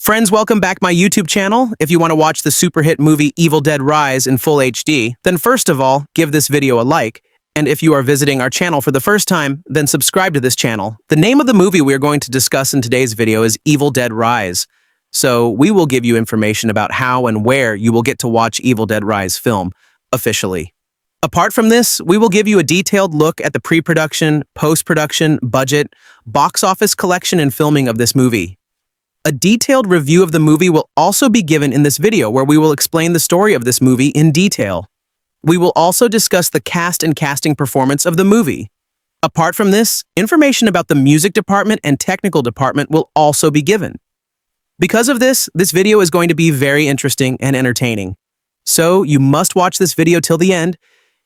Friends, welcome back my YouTube channel. If you want to watch the super hit movie Evil Dead Rise in full HD, then first of all, give this video a like. And if you are visiting our channel for the first time, then subscribe to this channel. The name of the movie we are going to discuss in today's video is Evil Dead Rise. So we will give you information about how and where you will get to watch Evil Dead Rise film officially. Apart from this, we will give you a detailed look at the pre-production, post-production, budget, box office collection and filming of this movie. A detailed review of the movie will also be given in this video where we will explain the story of this movie in detail. We will also discuss the cast and casting performance of the movie. Apart from this, information about the music department and technical department will also be given. Because of this video is going to be very interesting and entertaining. So you must watch this video till the end.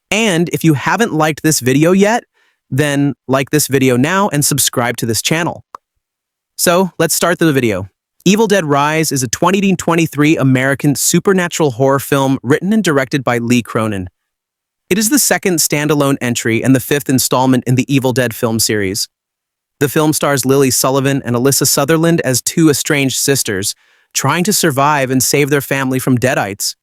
And if you haven't liked this video yet, then like this video now and subscribe to this channel. So let's start the video. Evil Dead Rise is a 2023 American supernatural horror film written and directed by Cronin. It is the second standalone entry and the fifth installment in the Evil Dead film series. The film stars Lily Sullivan and Alyssa Sutherland as two estranged sisters trying to survive and save their family from deadites.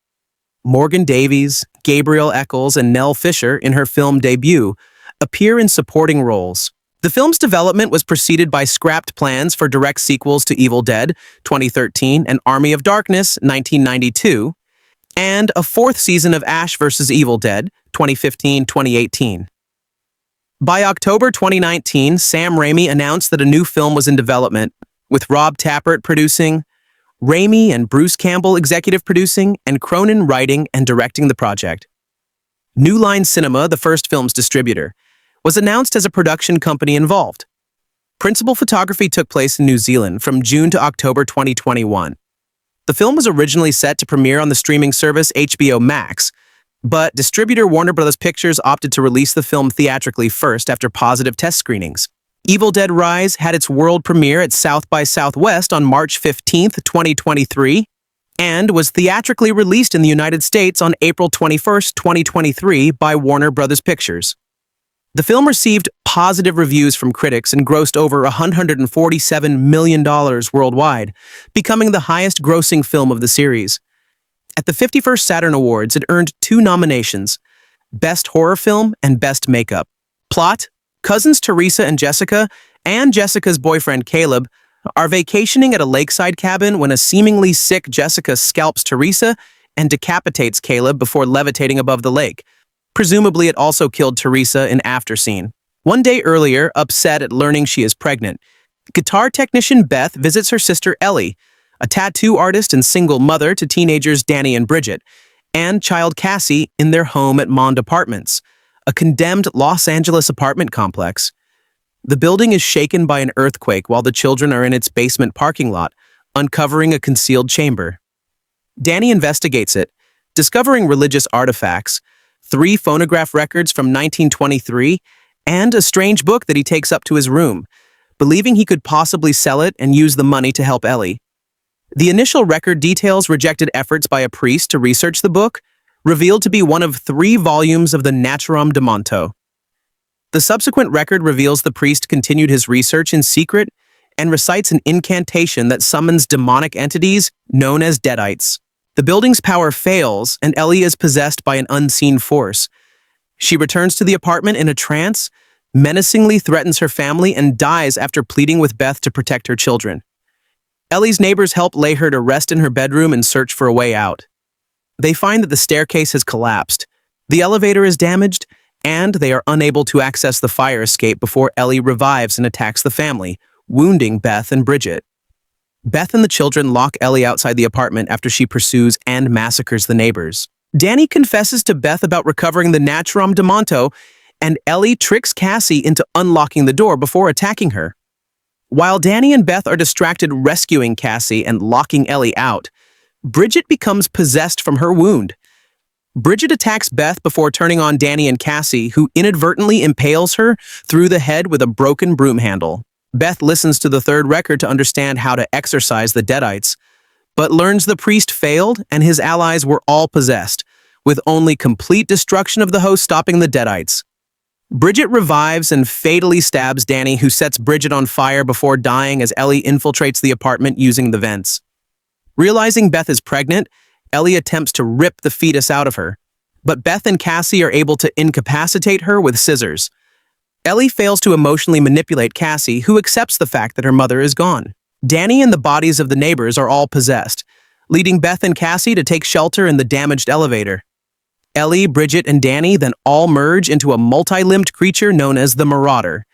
Morgan Davies, Gabriel Eccles, and Nell Fisher, in her film debut, appear in supporting roles. The film's development was preceded by scrapped plans for direct sequels to Evil Dead 2013 and Army of Darkness 1992, and a fourth season of Ash vs. Evil Dead 2015-2018. By October 2019, Sam Raimi announced that a new film was in development, with Rob Tapert producing, Raimi and Bruce Campbell executive producing, and Cronin writing and directing the project. New Line Cinema, the first film's distributor, was announced as a production company involved. Principal photography took place in New Zealand from June to October 2021. The film was originally set to premiere on the streaming service HBO Max, but distributor Warner Bros. Pictures opted to release the film theatrically first after positive test screenings. Evil Dead Rise had its world premiere at South by Southwest on March 15, 2023, and was theatrically released in the United States on April 21, 2023 by Warner Bros. Pictures. The film received positive reviews from critics and grossed over $147 million worldwide, becoming the highest-grossing film of the series. At the 51st Saturn Awards, it earned 2 nominations, Best Horror Film and Best Makeup. Plot: cousins Teresa and Jessica's boyfriend Caleb, are vacationing at a lakeside cabin when a seemingly sick Jessica scalps Teresa and decapitates Caleb before levitating above the lake. Presumably, it also killed Teresa in after scene. One day earlier, upset at learning she is pregnant, guitar technician Beth visits her sister Ellie, a tattoo artist and single mother to teenagers Danny and Bridget, and child Cassie in their home at Mond Apartments, a condemned Los Angeles apartment complex. The building is shaken by an earthquake while the children are in its basement parking lot, uncovering a concealed chamber. Danny investigates it, discovering religious artifacts, 3 phonograph records from 1923, and a strange book that he takes up to his room, believing he could possibly sell it and use the money to help Ellie. The initial record details rejected efforts by a priest to research the book, revealed to be one of 3 volumes of the Naturom de Monto. The subsequent record reveals the priest continued his research in secret and recites an incantation that summons demonic entities known as deadites. The building's power fails, and Ellie is possessed by an unseen force. She returns to the apartment in a trance, menacingly threatens her family, and dies after pleading with Beth to protect her children. Ellie's neighbors help lay her to rest in her bedroom and search for a way out. They find that the staircase has collapsed, the elevator is damaged, and they are unable to access the fire escape before Ellie revives and attacks the family, wounding Beth and Bridget. Beth and the children lock Ellie outside the apartment after she pursues and massacres the neighbors. Danny confesses to Beth about recovering the Naturom de Monto, and Ellie tricks Cassie into unlocking the door before attacking her. While Danny and Beth are distracted rescuing Cassie and locking Ellie out, Bridget becomes possessed from her wound. Bridget attacks Beth before turning on Danny and Cassie, who inadvertently impales her through the head with a broken broom handle. Beth listens to the third record to understand how to exorcise the deadites, but learns the priest failed and his allies were all possessed, with only complete destruction of the host stopping the deadites. Bridget revives and fatally stabs Danny, who sets Bridget on fire before dying as Ellie infiltrates the apartment using the vents. Realizing Beth is pregnant, Ellie attempts to rip the fetus out of her, but Beth and Cassie are able to incapacitate her with scissors. Ellie fails to emotionally manipulate Cassie, who accepts the fact that her mother is gone. Danny and the bodies of the neighbors are all possessed, leading Beth and Cassie to take shelter in the damaged elevator. Ellie, Bridget, and Danny then all merge into a multi-limbed creature known as the Marauder,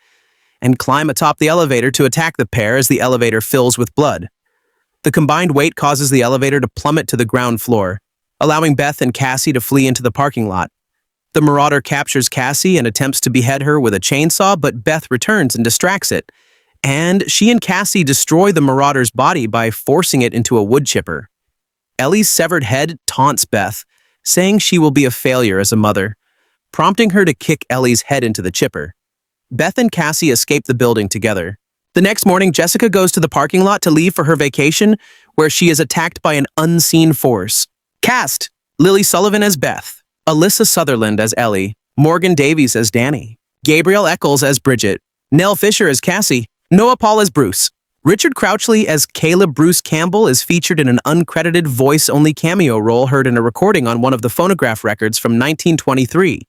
and climb atop the elevator to attack the pair as the elevator fills with blood. The combined weight causes the elevator to plummet to the ground floor, allowing Beth and Cassie to flee into the parking lot. The Marauder captures Cassie and attempts to behead her with a chainsaw, but Beth returns and distracts it, and she and Cassie destroy the Marauder's body by forcing it into a wood chipper. Ellie's severed head taunts Beth, saying she will be a failure as a mother, prompting her to kick Ellie's head into the chipper. Beth and Cassie escape the building together. The next morning, Jessica goes to the parking lot to leave for her vacation, where she is attacked by an unseen force. Cast: Lily Sullivan as Beth, Alyssa Sutherland as Ellie, Morgan Davies as Danny, Gabrielle Eccles as Bridget, Nell Fisher as Cassie, Noah Paul as Bruce. Richard Crouchley as Caleb Bruce Campbell is featured in an uncredited voice-only cameo role heard in a recording on one of the phonograph records from 1923.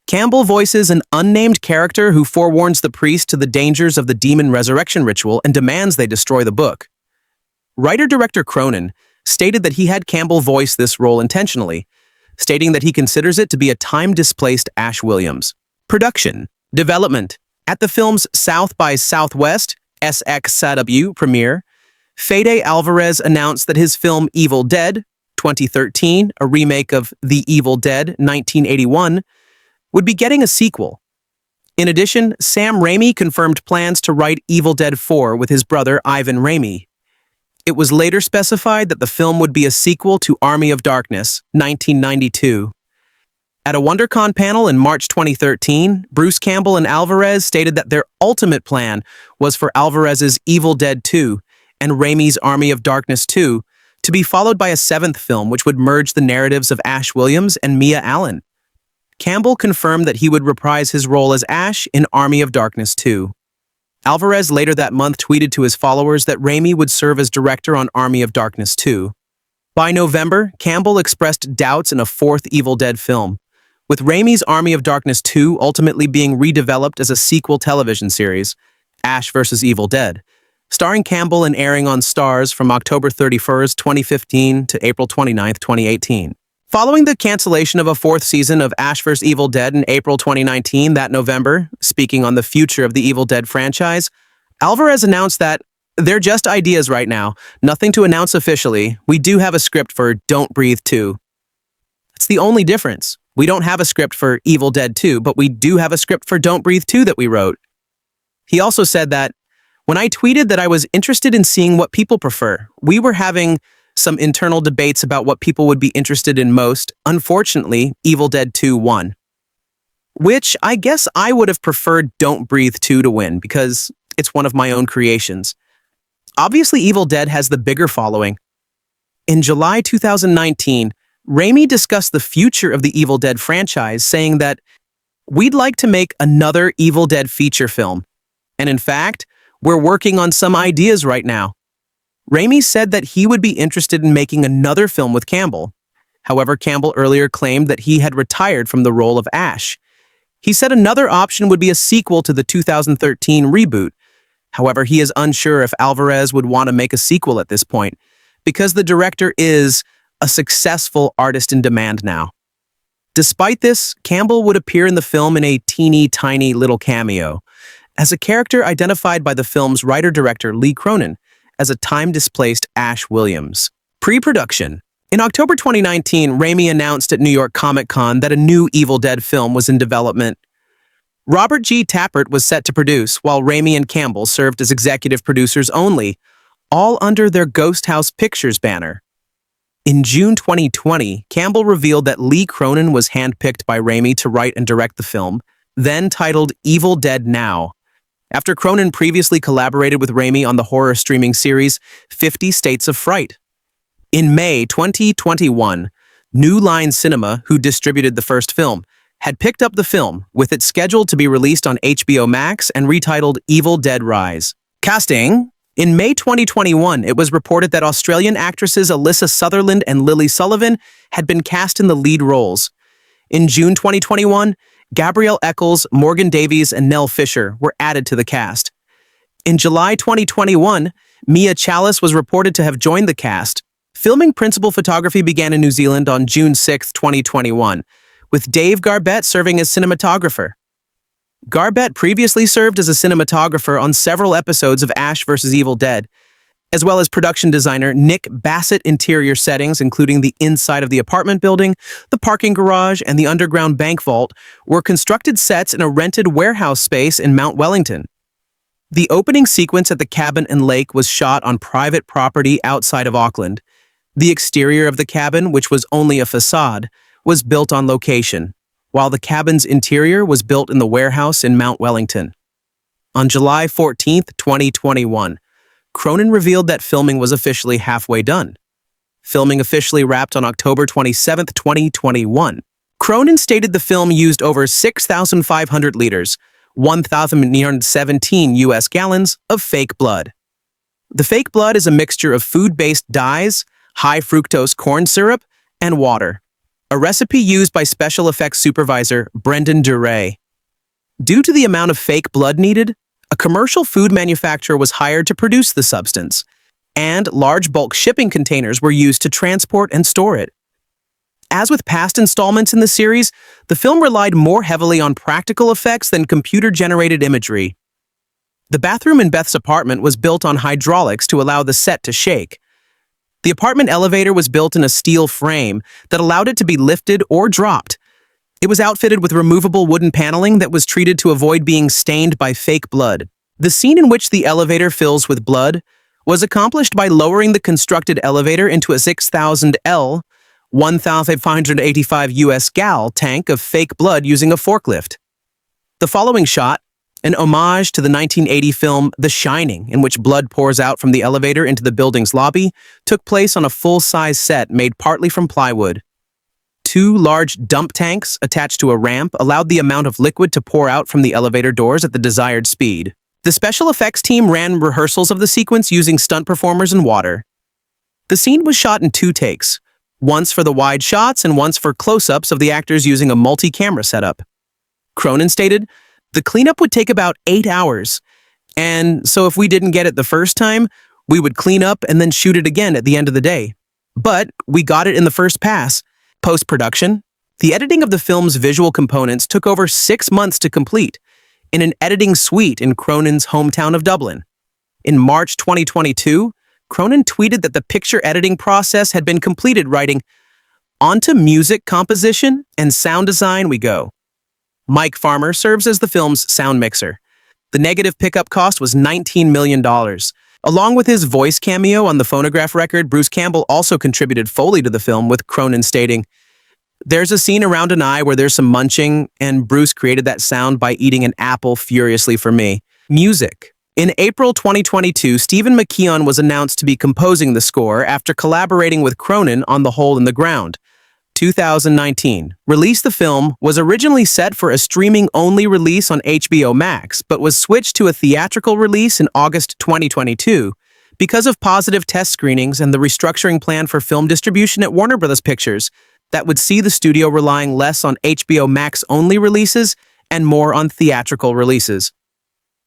Campbell voices an unnamed character who forewarns the priest to the dangers of the demon resurrection ritual and demands they destroy the book. Writer-director Cronin stated that he had Campbell voice this role intentionally, stating that he considers it to be a time-displaced Ash Williams. Production. Development. At the film's South by Southwest SXSW premiere, Fede Alvarez announced that his film Evil Dead 2013, a remake of The Evil Dead 1981, would be getting a sequel. In addition, Sam Raimi confirmed plans to write Evil Dead 4 with his brother Ivan Raimi. It was later specified that the film would be a sequel to Army of Darkness, 1992. At a WonderCon panel in March 2013, Bruce Campbell and Alvarez stated that their ultimate plan was for Alvarez's Evil Dead 2 and Raimi's Army of Darkness 2 to be followed by a seventh film which would merge the narratives of Ash Williams and Mia Allen. Campbell confirmed that he would reprise his role as Ash in Army of Darkness 2. Alvarez later that month tweeted to his followers that Raimi would serve as director on Army of Darkness 2. By November, Campbell expressed doubts in a fourth Evil Dead film, with Raimi's Army of Darkness 2 ultimately being redeveloped as a sequel television series, Ash vs. Evil Dead, starring Campbell and airing on Starz from October 31st, 2015 to April 29th, 2018. Following the cancellation of a fourth season of Ash vs. Evil Dead in April 2019 that November, speaking on the future of the Evil Dead franchise, Alvarez announced that they're just ideas right now, nothing to announce officially. We do have a script for Don't Breathe 2. It's the only difference. We don't have a script for Evil Dead 2, but we do have a script for Don't Breathe 2 that we wrote. He also said that, when I tweeted that I was interested in seeing what people prefer, we were having some internal debates about what people would be interested in most. Unfortunately, Evil Dead 2 won. Which I guess I would have preferred Don't Breathe 2 to win, because it's one of my own creations. Obviously, Evil Dead has the bigger following. In July 2019, Raimi discussed the future of the Evil Dead franchise, saying that, "We'd like to make another Evil Dead feature film. And in fact, we're working on some ideas right now." Raimi said that he would be interested in making another film with Campbell. However, Campbell earlier claimed that he had retired from the role of Ash. He said another option would be a sequel to the 2013 reboot. However, he is unsure if Alvarez would want to make a sequel at this point, because the director is a successful artist in demand now. Despite this, Campbell would appear in the film in a teeny tiny little cameo, as a character identified by the film's writer-director Lee Cronin as a time-displaced Ash Williams. Pre-production. In October 2019, Raimi announced at New York Comic Con that a new Evil Dead film was in development. Robert G. Tapert was set to produce, while Raimi and Campbell served as executive producers only, all under their Ghost House Pictures banner. In June 2020, Campbell revealed that Lee Cronin was handpicked by Raimi to write and direct the film, then titled Evil Dead Now, after Cronin previously collaborated with Raimi on the horror streaming series 50 States of Fright. In May 2021, New Line Cinema, who distributed the first film, had picked up the film, with it scheduled to be released on HBO Max and retitled Evil Dead Rise. Casting: In May 2021, it was reported that Australian actresses Alyssa Sutherland and Sullivan had been cast in the lead roles. In June 2021, Gabrielle Eccles, Morgan Davies, and Nell Fisher were added to the cast. In July 2021, Mia Chalice was reported to have joined the cast. Filming principal photography began in New Zealand on June 6, 2021, with Dave Garbett serving as cinematographer. Garbett previously served as a cinematographer on several episodes of Ash vs. Evil Dead, as well as production designer Nick Bassett. Interior settings, including the inside of the apartment building, the parking garage, and the underground bank vault, were constructed sets in a rented warehouse space in Mount Wellington. The opening sequence at the cabin and lake was shot on private property outside of Auckland. The exterior of the cabin, which was only a facade, was built on location, while the cabin's interior was built in the warehouse in Mount Wellington. On July 14, 2021, Cronin revealed that filming was officially halfway done. Filming officially wrapped on October 27, 2021. Cronin stated the film used over 6,500 liters, 1,917 U.S. gallons of fake blood. The fake blood is a mixture of food-based dyes, high-fructose corn syrup, and water, a recipe used by special effects supervisor Brendan Duray. Due to the amount of fake blood needed, a commercial food manufacturer was hired to produce the substance, and large bulk shipping containers were used to transport and store it. As with past installments in the series, the film relied more heavily on practical effects than computer-generated imagery. The bathroom in Beth's apartment was built on hydraulics to allow the set to shake. The apartment elevator was built in a steel frame that allowed it to be lifted or dropped. It was outfitted with removable wooden paneling that was treated to avoid being stained by fake blood. The scene in which the elevator fills with blood was accomplished by lowering the constructed elevator into a 6,000 L, 1,585 U.S. gal tank of fake blood using a forklift. The following shot, an homage to the 1980 film The Shining, in which blood pours out from the elevator into the building's lobby, took place on a full-size set made partly from plywood. 2 large dump tanks attached to a ramp allowed the amount of liquid to pour out from the elevator doors at the desired speed. The special effects team ran rehearsals of the sequence using stunt performers and water. The scene was shot in 2 takes, once for the wide shots and once for close-ups of the actors using a multi-camera setup. Cronin stated, "The cleanup would take about 8 hours, and so if we didn't get it the first time, we would clean up and then shoot it again at the end of the day. But we got it in the first pass." Post-production, the editing of the film's visual components took over 6 months to complete, in an editing suite in Cronin's hometown of Dublin. In March 2022, Cronin tweeted that the picture editing process had been completed, writing, "Onto music composition and sound design we go." Mike Farmer serves as the film's sound mixer. The negative pickup cost was $19 million. Along with his voice cameo on the phonograph record, Bruce Campbell also contributed Foley to the film, with Cronin stating, "There's a scene around an eye where there's some munching, and Bruce created that sound by eating an apple furiously for me." Music. In April 2022, Stephen McKeon was announced to be composing the score after collaborating with Cronin on The Hole in the Ground. 2019. Release. The film was originally set for a streaming-only release on HBO Max, but was switched to a theatrical release in August 2022 because of positive test screenings and the restructuring plan for film distribution at Warner Bros. Pictures that would see the studio relying less on HBO Max-only releases and more on theatrical releases.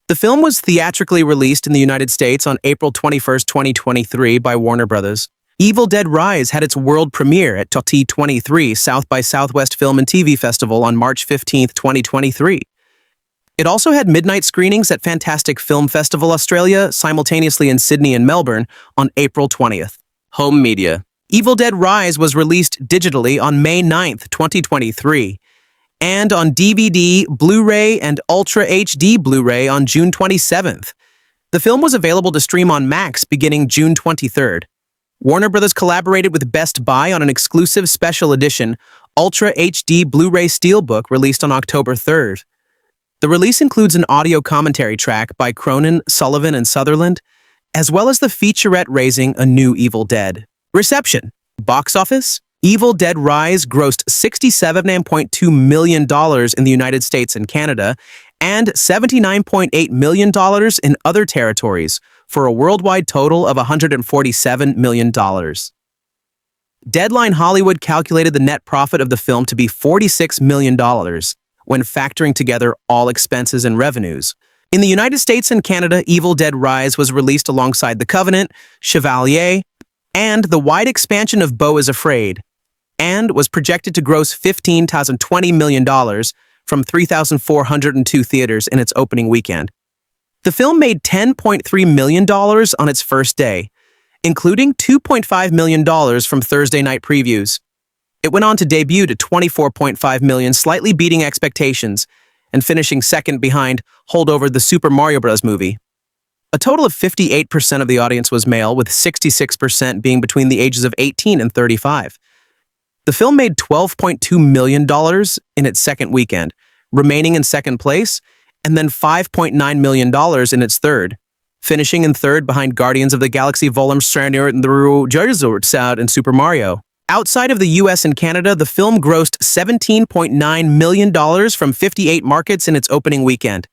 The film was theatrically released in the United States on April 21, 2023 by Warner Bros. Evil Dead Rise had its world premiere at T23 South by Southwest Film and TV Festival on March 15, 2023. It also had midnight screenings at Fantastic Film Festival Australia, simultaneously in Sydney and Melbourne, on April 20th. Home media. Evil Dead Rise was released digitally on May 9, 2023, and on DVD, Blu-ray, and Ultra HD Blu-ray on June 27th. The film was available to stream on Max beginning June 23rd. Warner Bros. Collaborated with Best Buy on an exclusive special edition Ultra HD Blu-ray Steelbook released on October 3rd. The release includes an audio commentary track by Cronin, Sullivan, and Sutherland, as well as the featurette raising A New Evil Dead. Reception. Box office. Evil Dead Rise grossed $67.2 million in the United States and Canada, and $79.8 million in other territories, for a worldwide total of $147 million. Deadline Hollywood calculated the net profit of the film to be $46 million when factoring together all expenses and revenues. In the United States and Canada, Evil Dead Rise was released alongside The Covenant, Chevalier, and the wide expansion of Beau is Afraid, and was projected to gross $15,020 million from 3,402 theaters in its opening weekend. The film made $10.3 million on its first day, including $2.5 million from Thursday night previews. It went on to debut at $24.5 million, slightly beating expectations, and finishing second behind Holdover the Super Mario Bros. Movie. A total of 58% of the audience was male, with 66% being between the ages of 18 and 35. The film made $12.2 million in its second weekend, remaining in second place, and then $5.9 million in its third, finishing in third behind Guardians of the Galaxy Volume Stranger and the Sound and Super Mario. Outside of the US and Canada, the film grossed $17.9 million from 58 markets in its opening weekend.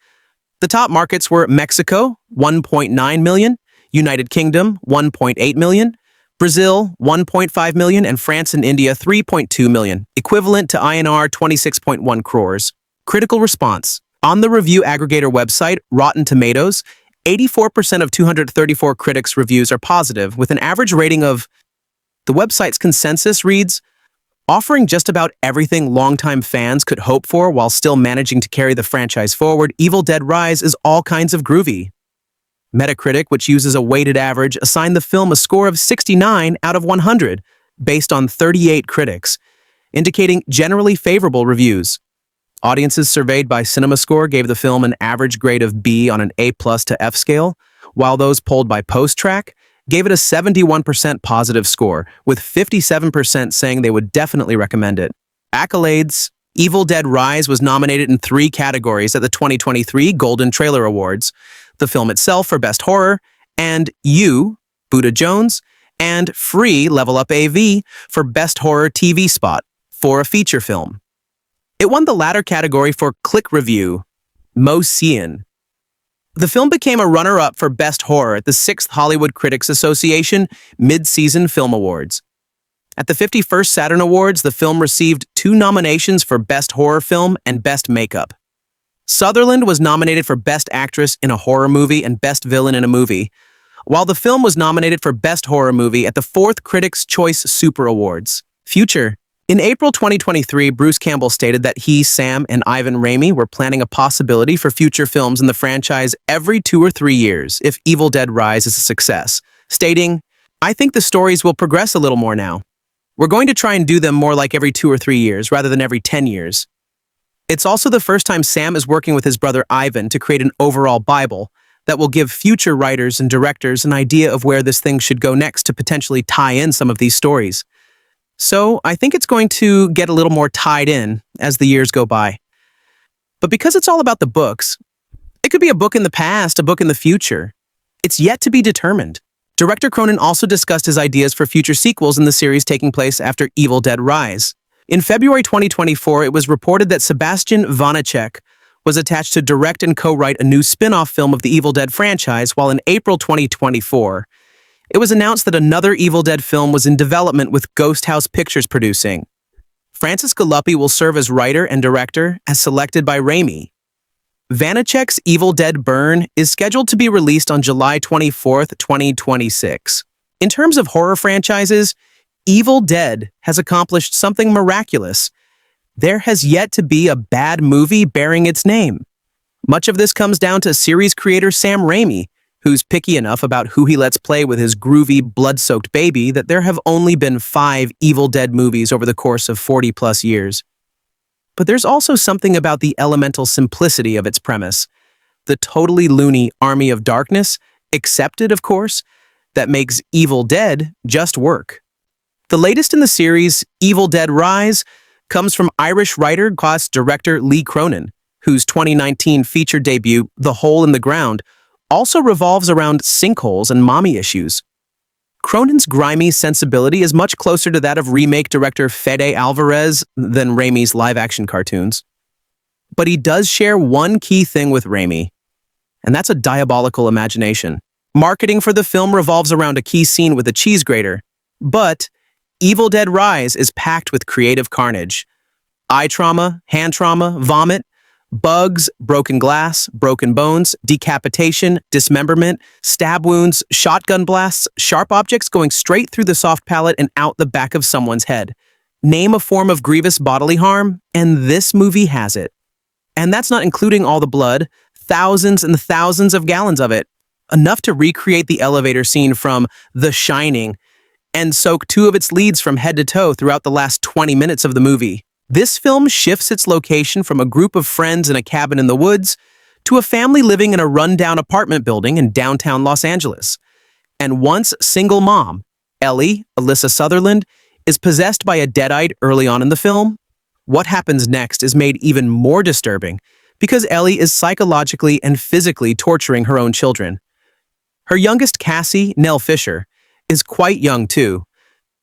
The top markets were Mexico, $1.9 million, United Kingdom, $1.8 million, Brazil, $1.5 million, and France and India, $3.2 million, equivalent to INR 26.1 crores. Critical response. On the review aggregator website, Rotten Tomatoes, 84% of 234 critics' reviews are positive, with an average rating of... The website's consensus reads, offering just about everything longtime fans could hope for while still managing to carry the franchise forward, Evil Dead Rise is all kinds of groovy. Metacritic, which uses a weighted average, assigned the film a score of 69 out of 100, based on 38 critics, indicating generally favorable reviews. Audiences surveyed by CinemaScore gave the film an average grade of B on an A+ to F scale, while those polled by PostTrack gave it a 71% positive score, with 57% saying they would definitely recommend it. Accolades. Evil Dead Rise was nominated in 3 categories at the 2023 Golden Trailer Awards: the film itself for Best Horror, and You, Buddha Jones, and Free Level Up AV for Best Horror TV Spot for a feature film. It won the latter category for Click Review, Mo Cian. The film became a runner-up for Best Horror at the 6th Hollywood Critics Association Mid-Season Film Awards. At the 51st Saturn Awards, the film received 2 nominations for Best Horror Film and Best Makeup. Sutherland was nominated for Best Actress in a Horror Movie and Best Villain in a Movie, while the film was nominated for Best Horror Movie at the 4th Critics' Choice Super Awards. Future. In April 2023, Bruce Campbell stated that he, Sam, and Ivan Raimi were planning a possibility for future films in the franchise every 2 or 3 years if Evil Dead Rise is a success, stating, "I think the stories will progress a little more now. We're going to try and do them more like every 2 or 3 years rather than every 10 years. It's also the first time Sam is working with his brother Ivan to create an overall Bible that will give future writers and directors an idea of where this thing should go next to potentially tie in some of these stories. So I think it's going to get a little more tied in as the years go by. But because it's all about the books, it could be a book in the past, a book in the future. It's yet to be determined." Director Cronin also discussed his ideas for future sequels in the series taking place after Evil Dead Rise. In February 2024, it was reported that Sebastian Vanacek was attached to direct and co-write a new spin-off film of the Evil Dead franchise, while in April 2024, it was announced that another Evil Dead film was in development with Ghost House Pictures producing. Francis Galuppi will serve as writer and director, as selected by Raimi. Vanacek's Evil Dead Burn is scheduled to be released on July 24, 2026. In terms of horror franchises, Evil Dead has accomplished something miraculous. There has yet to be a bad movie bearing its name. Much of this comes down to series creator Sam Raimi, who's picky enough about who he lets play with his groovy, blood-soaked baby that there have only been 5 Evil Dead movies over the course of 40-plus years. But there's also something about the elemental simplicity of its premise, the totally loony Army of Darkness, accepted, of course, that makes Evil Dead just work. The latest in the series, Evil Dead Rise, comes from Irish writer / director Lee Cronin, whose 2019 feature debut, The Hole in the Ground, also revolves around sinkholes and mommy issues. Cronin's grimy sensibility is much closer to that of remake director Fede Alvarez than Raimi's live-action cartoons. But he does share one key thing with Raimi, and that's a diabolical imagination. Marketing for the film revolves around a key scene with a cheese grater, but Evil Dead Rise is packed with creative carnage. Eye trauma, hand trauma, vomit, bugs, broken glass, broken bones, decapitation, dismemberment, stab wounds, shotgun blasts, sharp objects going straight through the soft palate and out the back of someone's head. Name a form of grievous bodily harm, and this movie has it. And that's not including all the blood, thousands and thousands of gallons of it, enough to recreate the elevator scene from The Shining and soak two of its leads from head to toe throughout the last 20 minutes of the movie. This film shifts its location from a group of friends in a cabin in the woods to a family living in a rundown apartment building in downtown Los Angeles. And once single mom, Ellie, Alyssa Sutherland, is possessed by a deadite early on in the film. What happens next is made even more disturbing because Ellie is psychologically and physically torturing her own children. Her youngest, Cassie, Nell Fisher, is quite young too.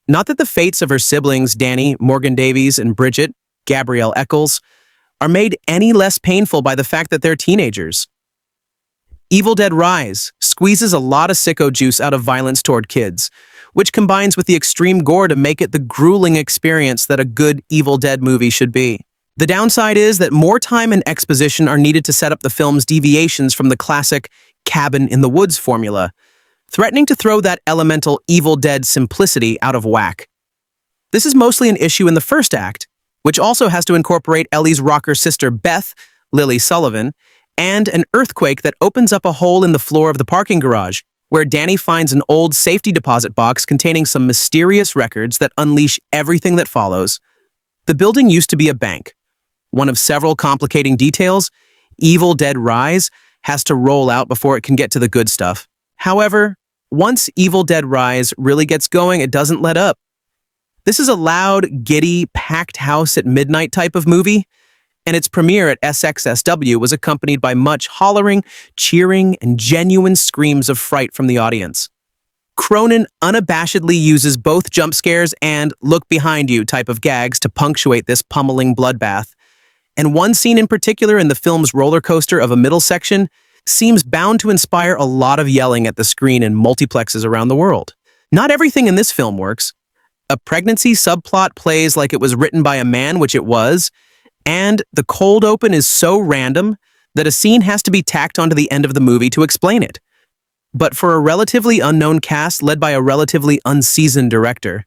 Not that the fates of her siblings, Danny, Morgan Davies, and Bridget, Gabrielle Eccles, are made any less painful by the fact that they're teenagers. Evil Dead Rise squeezes a lot of sicko juice out of violence toward kids, which combines with the extreme gore to make it the grueling experience that a good Evil Dead movie should be. The downside is that more time and exposition are needed to set up the film's deviations from the classic cabin in the woods formula, threatening to throw that elemental Evil Dead simplicity out of whack. This is mostly an issue in the first act, which also has to incorporate Ellie's rocker sister Beth, Lily Sullivan, and an earthquake that opens up a hole in the floor of the parking garage, where Danny finds an old safety deposit box containing some mysterious records that unleash everything that follows. The building used to be a bank. One of several complicating details, Evil Dead Rise has to roll out before it can get to the good stuff. However, once Evil Dead Rise really gets going, it doesn't let up. This is a loud, giddy, packed house at midnight type of movie, and its premiere at SXSW was accompanied by much hollering, cheering, and genuine screams of fright from the audience. Cronin unabashedly uses both jump scares and look behind you type of gags to punctuate this pummeling bloodbath, and one scene in particular in the film's roller coaster of a middle section seems bound to inspire a lot of yelling at the screen in multiplexes around the world. Not everything in this film works. A pregnancy subplot plays like it was written by a man, which it was, and the cold open is so random that a scene has to be tacked onto the end of the movie to explain it. But for a relatively unknown cast led by a relatively unseasoned director,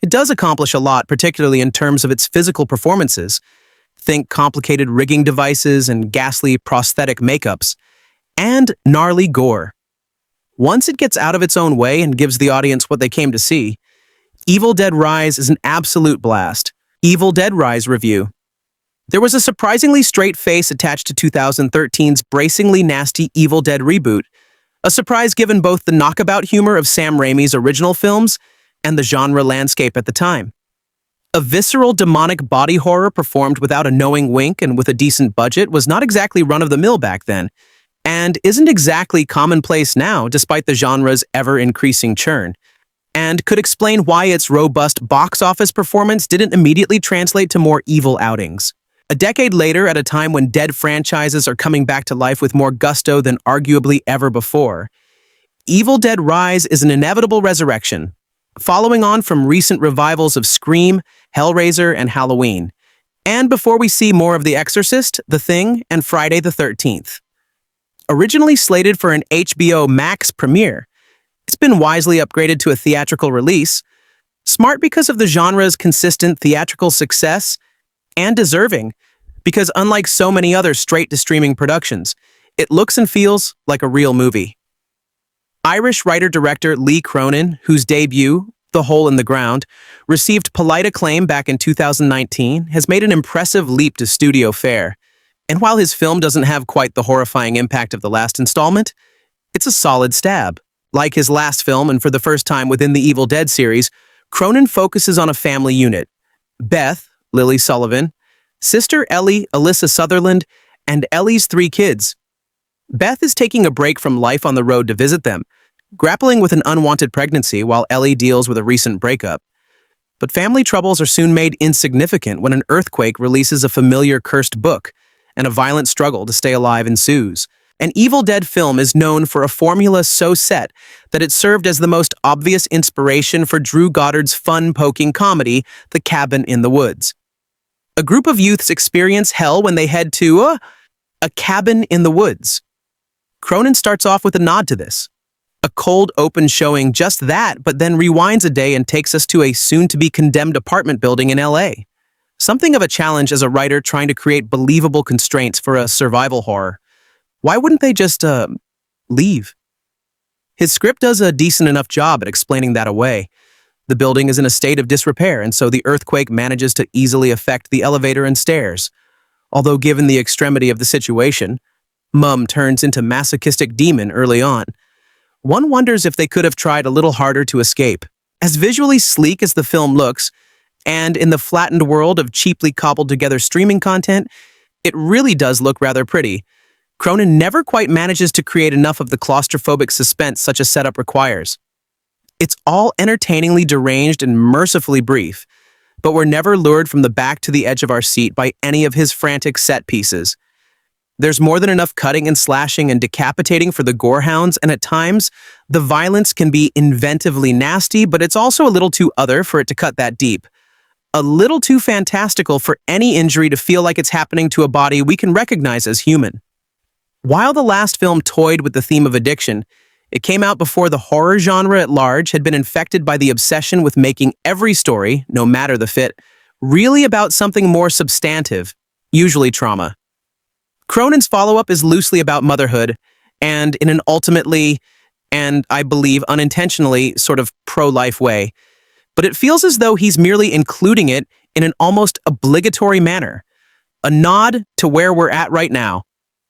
it does accomplish a lot, particularly in terms of its physical performances. Think complicated rigging devices and ghastly prosthetic makeups, and gnarly gore. Once it gets out of its own way and gives the audience what they came to see, Evil Dead Rise is an absolute blast. Evil Dead Rise review. There was a surprisingly straight face attached to 2013's bracingly nasty Evil Dead reboot, a surprise given both the knockabout humor of Sam Raimi's original films and the genre landscape at the time. A visceral demonic body horror performed without a knowing wink and with a decent budget was not exactly run-of-the-mill back then, and isn't exactly commonplace now despite the genre's ever-increasing churn, and could explain why its robust box office performance didn't immediately translate to more evil outings. A decade later, at a time when dead franchises are coming back to life with more gusto than arguably ever before, Evil Dead Rise is an inevitable resurrection, following on from recent revivals of Scream, Hellraiser, and Halloween, and before we see more of The Exorcist, The Thing, and Friday the 13th. Originally slated for an HBO Max premiere, it's been wisely upgraded to a theatrical release, smart because of the genre's consistent theatrical success, and deserving, because unlike so many other straight-to-streaming productions, it looks and feels like a real movie. Irish writer-director Lee Cronin, whose debut, The Hole in the Ground, received polite acclaim back in 2019, has made an impressive leap to studio fare. And while his film doesn't have quite the horrifying impact of the last installment, it's a solid stab. Like his last film, and for the first time within the Evil Dead series, Cronin focuses on a family unit. Beth, Lily Sullivan, sister Ellie, Alyssa Sutherland, and Ellie's 3 kids. Beth is taking a break from life on the road to visit them, grappling with an unwanted pregnancy while Ellie deals with a recent breakup. But family troubles are soon made insignificant when an earthquake releases a familiar cursed book, and a violent struggle to stay alive ensues. An Evil Dead film is known for a formula so set that it served as the most obvious inspiration for Drew Goddard's fun-poking comedy, The Cabin in the Woods. A group of youths experience hell when they head to a cabin in the woods. Cronin starts off with a nod to this. A cold open showing just that, but then rewinds a day and takes us to a soon-to-be-condemned apartment building in LA. Something of a challenge as a writer trying to create believable constraints for a survival horror. Why wouldn't they just, leave? His script does a decent enough job at explaining that away. The building is in a state of disrepair, and so the earthquake manages to easily affect the elevator and stairs. Although given the extremity of the situation, Mum turns into masochistic demon early on. One wonders if they could have tried a little harder to escape. As visually sleek as the film looks, and in the flattened world of cheaply cobbled-together streaming content, it really does look rather pretty. Cronin never quite manages to create enough of the claustrophobic suspense such a setup requires. It's all entertainingly deranged and mercifully brief, but we're never lured from the back to the edge of our seat by any of his frantic set pieces. There's more than enough cutting and slashing and decapitating for the gorehounds, and at times, the violence can be inventively nasty, but it's also a little too other for it to cut that deep. A little too fantastical for any injury to feel like it's happening to a body we can recognize as human. While the last film toyed with the theme of addiction, it came out before the horror genre at large had been infected by the obsession with making every story, no matter the fit, really about something more substantive, usually trauma. Cronin's follow-up is loosely about motherhood, and in an ultimately, and I believe unintentionally, sort of pro-life way, but it feels as though he's merely including it in an almost obligatory manner, a nod to where we're at right now,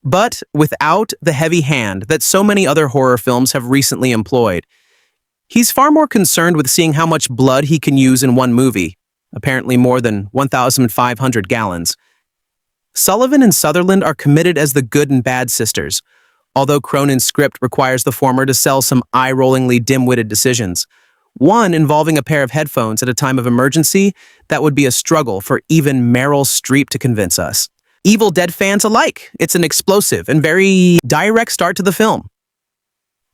but without the heavy hand that so many other horror films have recently employed. He's far more concerned with seeing how much blood he can use in one movie, apparently more than 1,500 gallons. Sullivan and Sutherland are committed as the good and bad sisters, although Cronin's script requires the former to sell some eye-rollingly dim-witted decisions. One involving a pair of headphones at a time of emergency that would be a struggle for even Meryl Streep to convince us. Evil Dead fans alike, it's an explosive and very direct start to the film.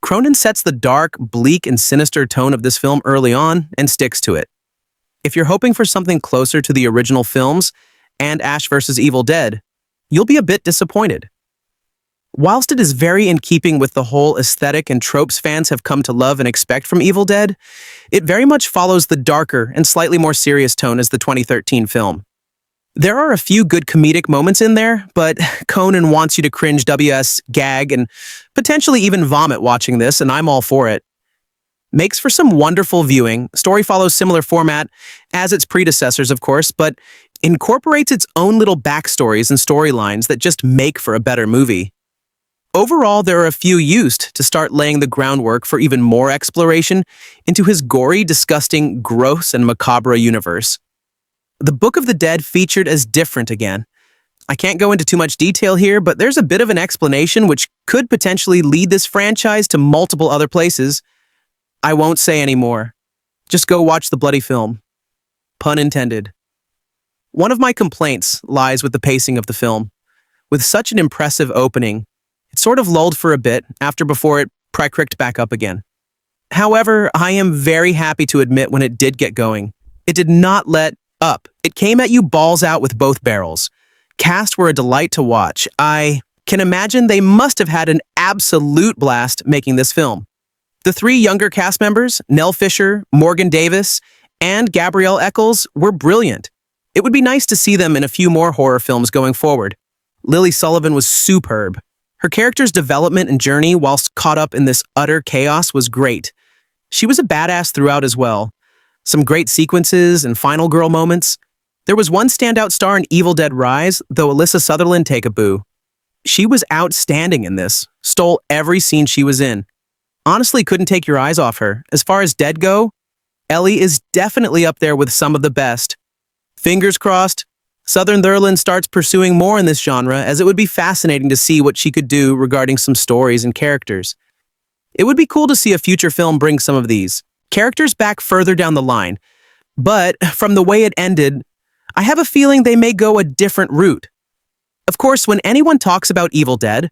Cronin sets the dark, bleak, and sinister tone of this film early on and sticks to it. If you're hoping for something closer to the original films and Ash vs. Evil Dead, you'll be a bit disappointed. Whilst it is very in keeping with the whole aesthetic and tropes fans have come to love and expect from Evil Dead, it very much follows the darker and slightly more serious tone as the 2013 film. There are a few good comedic moments in there, but Conan wants you to cringe WS, gag, and potentially even vomit watching this, and I'm all for it. Makes for some wonderful viewing. Story follows similar format as its predecessors, of course, but incorporates its own little backstories and storylines that just make for a better movie. Overall, there are a few used to start laying the groundwork for even more exploration into his gory, disgusting, gross, and macabre universe. The Book of the Dead featured as different again. I can't go into too much detail here, but there's a bit of an explanation which could potentially lead this franchise to multiple other places. I won't say any more. Just go watch the bloody film. Pun intended. One of my complaints lies with the pacing of the film. With such an impressive opening, it sort of lulled for a bit before it cricked back up again. However, I am very happy to admit when it did get going, it did not let up. It came at you balls out with both barrels. Cast were a delight to watch. I can imagine they must have had an absolute blast making this film. The three younger cast members, Nell Fisher, Morgan Davis, and Gabrielle Eccles, were brilliant. It would be nice to see them in a few more horror films going forward. Lily Sullivan was superb. Her character's development and journey whilst caught up in this utter chaos was great. She was a badass throughout as well. Some great sequences and final girl moments. There was one standout star in Evil Dead Rise, though Alyssa Sutherland take a boo. She was outstanding in this, stole every scene she was in. Honestly, couldn't take your eyes off her. As far as Dead go, Ellie is definitely up there with some of the best. Fingers crossed, Sutherland starts pursuing more in this genre, as it would be fascinating to see what she could do regarding some stories and characters. It would be cool to see a future film bring some of these characters back further down the line, but from the way it ended, I have a feeling they may go a different route. Of course, when anyone talks about Evil Dead,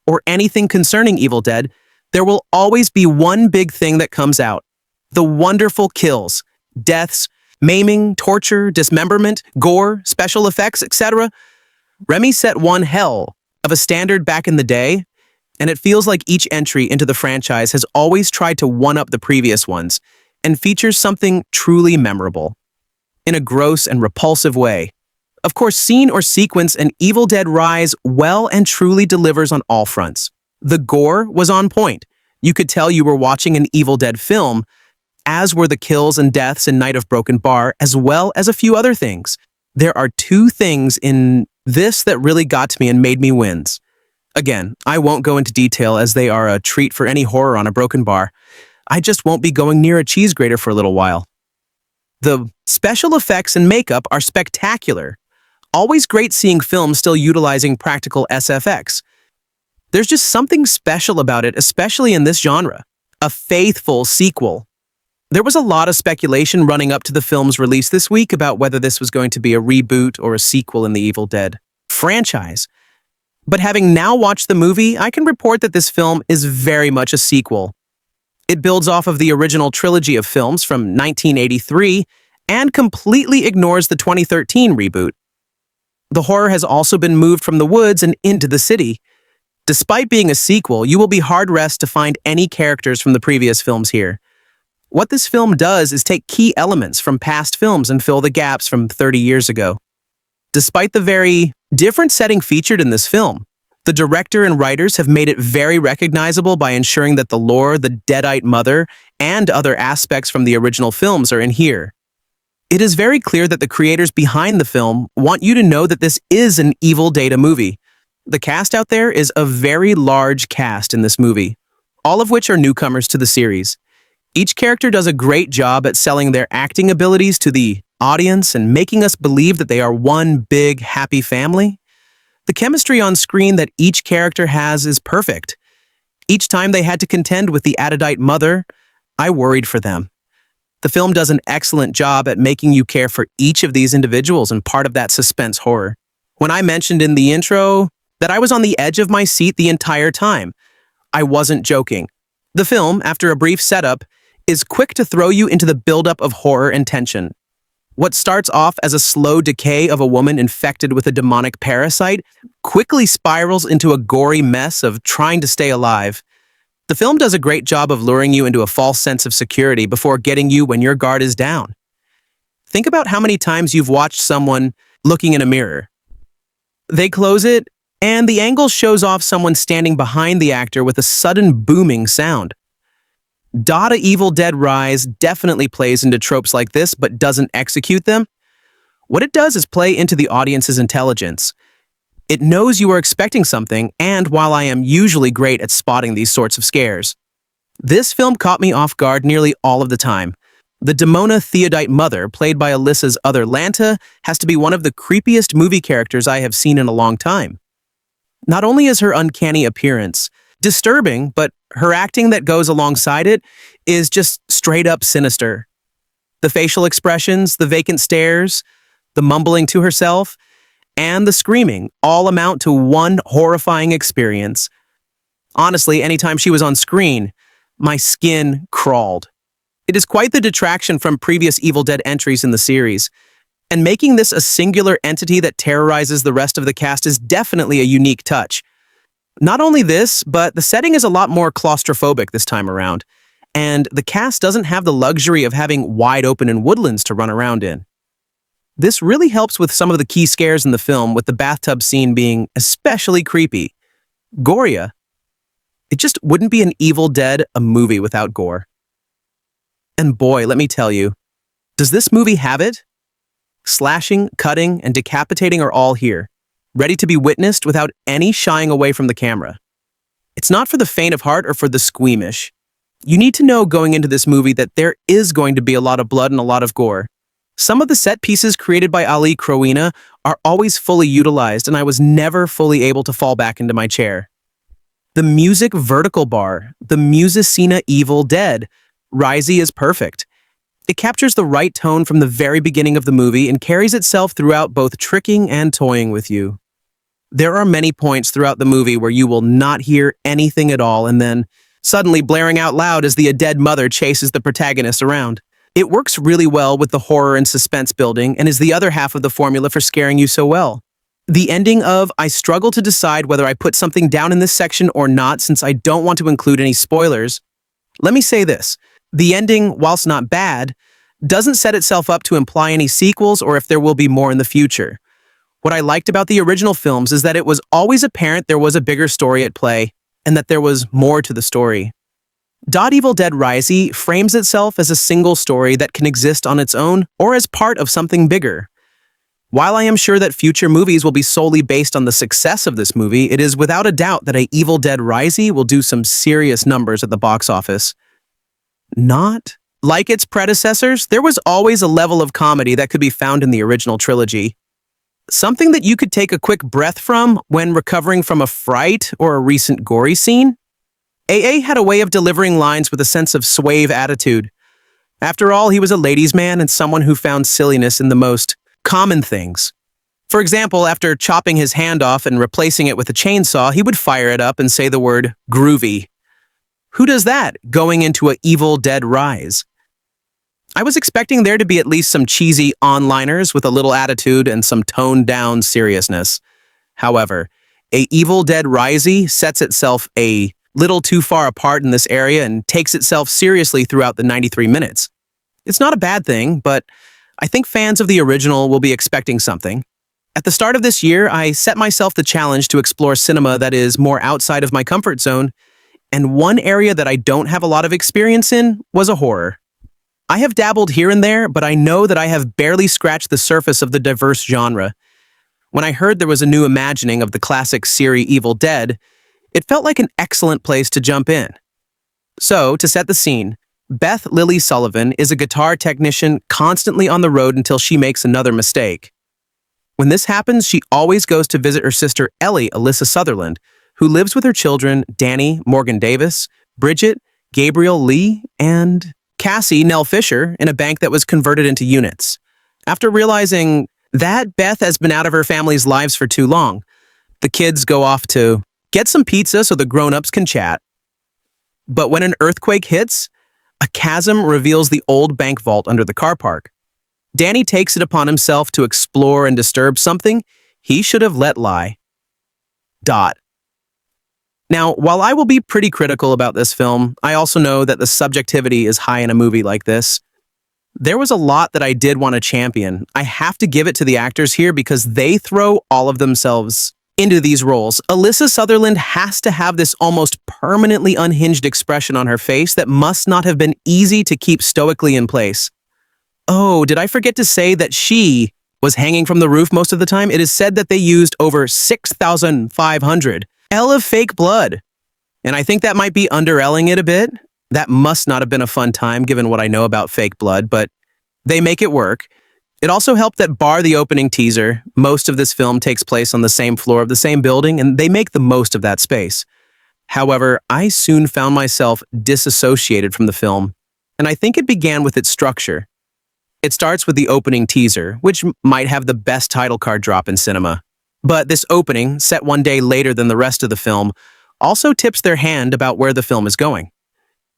or anything concerning Evil Dead, there will always be one big thing that comes out: the wonderful kills, deaths, maiming, torture, dismemberment, gore, special effects, etc. Remy set one hell of a standard back in the day, and it feels like each entry into the franchise has always tried to one-up the previous ones and features something truly memorable, in a gross and repulsive way. Of course, scene or sequence in Evil Dead Rise well and truly delivers on all fronts. The gore was on point. You could tell you were watching an Evil Dead film, as were the kills and deaths in Night of Broken Bar, as well as a few other things. There are two things in this that really got to me and made me wince. Again, I won't go into detail as they are a treat for any horror on a broken bar. I just won't be going near a cheese grater for a little while. The special effects and makeup are spectacular. Always great seeing films still utilizing practical SFX. There's just something special about it, especially in this genre. A faithful sequel. There was a lot of speculation running up to the film's release this week about whether this was going to be a reboot or a sequel in the Evil Dead franchise. But having now watched the movie, I can report that this film is very much a sequel. It builds off of the original trilogy of films from 1983 and completely ignores the 2013 reboot. The horror has also been moved from the woods and into the city. Despite being a sequel, you will be hard-pressed to find any characters from the previous films here. What this film does is take key elements from past films and fill the gaps from 30 years ago. Despite the very different setting featured in this film, the director and writers have made it very recognizable by ensuring that the lore, the Deadite mother, and other aspects from the original films are in here. It is very clear that the creators behind the film want you to know that this is an Evil Data movie. The cast out there is a very large cast in this movie, all of which are newcomers to the series. Each character does a great job at selling their acting abilities to the audience and making us believe that they are one big, happy family. The chemistry on screen that each character has is perfect. Each time they had to contend with the Adadite mother, I worried for them. The film does an excellent job at making you care for each of these individuals and part of that suspense horror. When I mentioned in the intro that I was on the edge of my seat the entire time, I wasn't joking. The film, after a brief setup, is quick to throw you into the buildup of horror and tension. What starts off as a slow decay of a woman infected with a demonic parasite quickly spirals into a gory mess of trying to stay alive. The film does a great job of luring you into a false sense of security before getting you when your guard is down. Think about how many times you've watched someone looking in a mirror. They close it, and the angle shows off someone standing behind the actor with a sudden booming sound. Dada Evil Dead Rise definitely plays into tropes like this but doesn't execute them. What it does is play into the audience's intelligence. It knows you are expecting something, and while I am usually great at spotting these sorts of scares, this film caught me off guard nearly all of the time. The Demona Theodite mother, played by Alyssa's other Lanta, has to be one of the creepiest movie characters I have seen in a long time. Not only is her uncanny appearance disturbing, but her acting that goes alongside it is just straight up sinister. The facial expressions, the vacant stares, the mumbling to herself, and the screaming all amount to one horrifying experience. Honestly, anytime she was on screen, my skin crawled. It is quite the detraction from previous Evil Dead entries in the series, and making this a singular entity that terrorizes the rest of the cast is definitely a unique touch. Not only this, but the setting is a lot more claustrophobic this time around, and the cast doesn't have the luxury of having wide open and woodlands to run around in. This really helps with some of the key scares in the film, with the bathtub scene being especially creepy. Goria. It just wouldn't be an Evil Dead, a movie without gore. And boy, let me tell you, does this movie have it? Slashing, cutting, and decapitating are all here, ready to be witnessed without any shying away from the camera. It's not for the faint of heart or for the squeamish. You need to know going into this movie that there is going to be a lot of blood and a lot of gore. Some of the set pieces created by Ali Cronin are always fully utilized, and I was never fully able to fall back into my chair. The music vertical bar, the Musicina Evil Dead, Risey is perfect. It captures the right tone from the very beginning of the movie and carries itself throughout, both tricking and toying with you. There are many points throughout the movie where you will not hear anything at all and then suddenly blaring out loud as the dead mother chases the protagonist around. It works really well with the horror and suspense building and is the other half of the formula for scaring you so well. The ending of I struggle to decide whether I put something down in this section or not since I don't want to include any spoilers. Let me say this. The ending, whilst not bad, doesn't set itself up to imply any sequels or if there will be more in the future. What I liked about the original films is that it was always apparent there was a bigger story at play and that there was more to the story. Evil Dead Rise frames itself as a single story that can exist on its own or as part of something bigger. While I am sure that future movies will be solely based on the success of this movie, it is without a doubt that Evil Dead Rise will do some serious numbers at the box office. Not like its predecessors, there was always a level of comedy that could be found in the original trilogy. Something that you could take a quick breath from when recovering from a fright or a recent gory scene. AA had a way of delivering lines with a sense of suave attitude. After all, he was a ladies' man and someone who found silliness in the most common things. For example, after chopping his hand off and replacing it with a chainsaw, he would fire it up and say the word groovy. Who does that going into Evil Dead Rise? I was expecting there to be at least some cheesy on-liners with a little attitude and some toned-down seriousness. However, Evil Dead Rise sets itself a little too far apart in this area and takes itself seriously throughout the 93 minutes. It's not a bad thing, but I think fans of the original will be expecting something. At the start of this year, I set myself the challenge to explore cinema that is more outside of my comfort zone, and one area that I don't have a lot of experience in was a horror. I have dabbled here and there, but I know that I have barely scratched the surface of the diverse genre. When I heard there was a new imagining of the classic series Evil Dead, it felt like an excellent place to jump in. So, to set the scene, Beth Lily Sullivan is a guitar technician constantly on the road until she makes another mistake. When this happens, she always goes to visit her sister Ellie, Alyssa Sutherland, who lives with her children Danny, Morgan Davis, Bridget, Gabriel Lee, and Cassie, Nell Fisher, in a bank that was converted into units. After realizing that Beth has been out of her family's lives for too long, the kids go off to get some pizza so the grown-ups can chat. But when an earthquake hits, a chasm reveals the old bank vault under the car park. Danny takes it upon himself to explore and disturb something he should have let lie. Now, while I will be pretty critical about this film, I also know that the subjectivity is high in a movie like this. There was a lot that I did want to champion. I have to give it to the actors here because they throw all of themselves into these roles. Alyssa Sutherland has to have this almost permanently unhinged expression on her face that must not have been easy to keep stoically in place. Oh, did I forget to say that she was hanging from the roof most of the time? It is said that they used over 6,500 L of fake blood. And I think that might be under-Elling it a bit. That must not have been a fun time given what I know about fake blood, but they make it work. It also helped that bar the opening teaser, most of this film takes place on the same floor of the same building, and they make the most of that space. However, I soon found myself disassociated from the film, and I think it began with its structure. It starts with the opening teaser, which might have the best title card drop in cinema. But this opening, set one day later than the rest of the film, also tips their hand about where the film is going.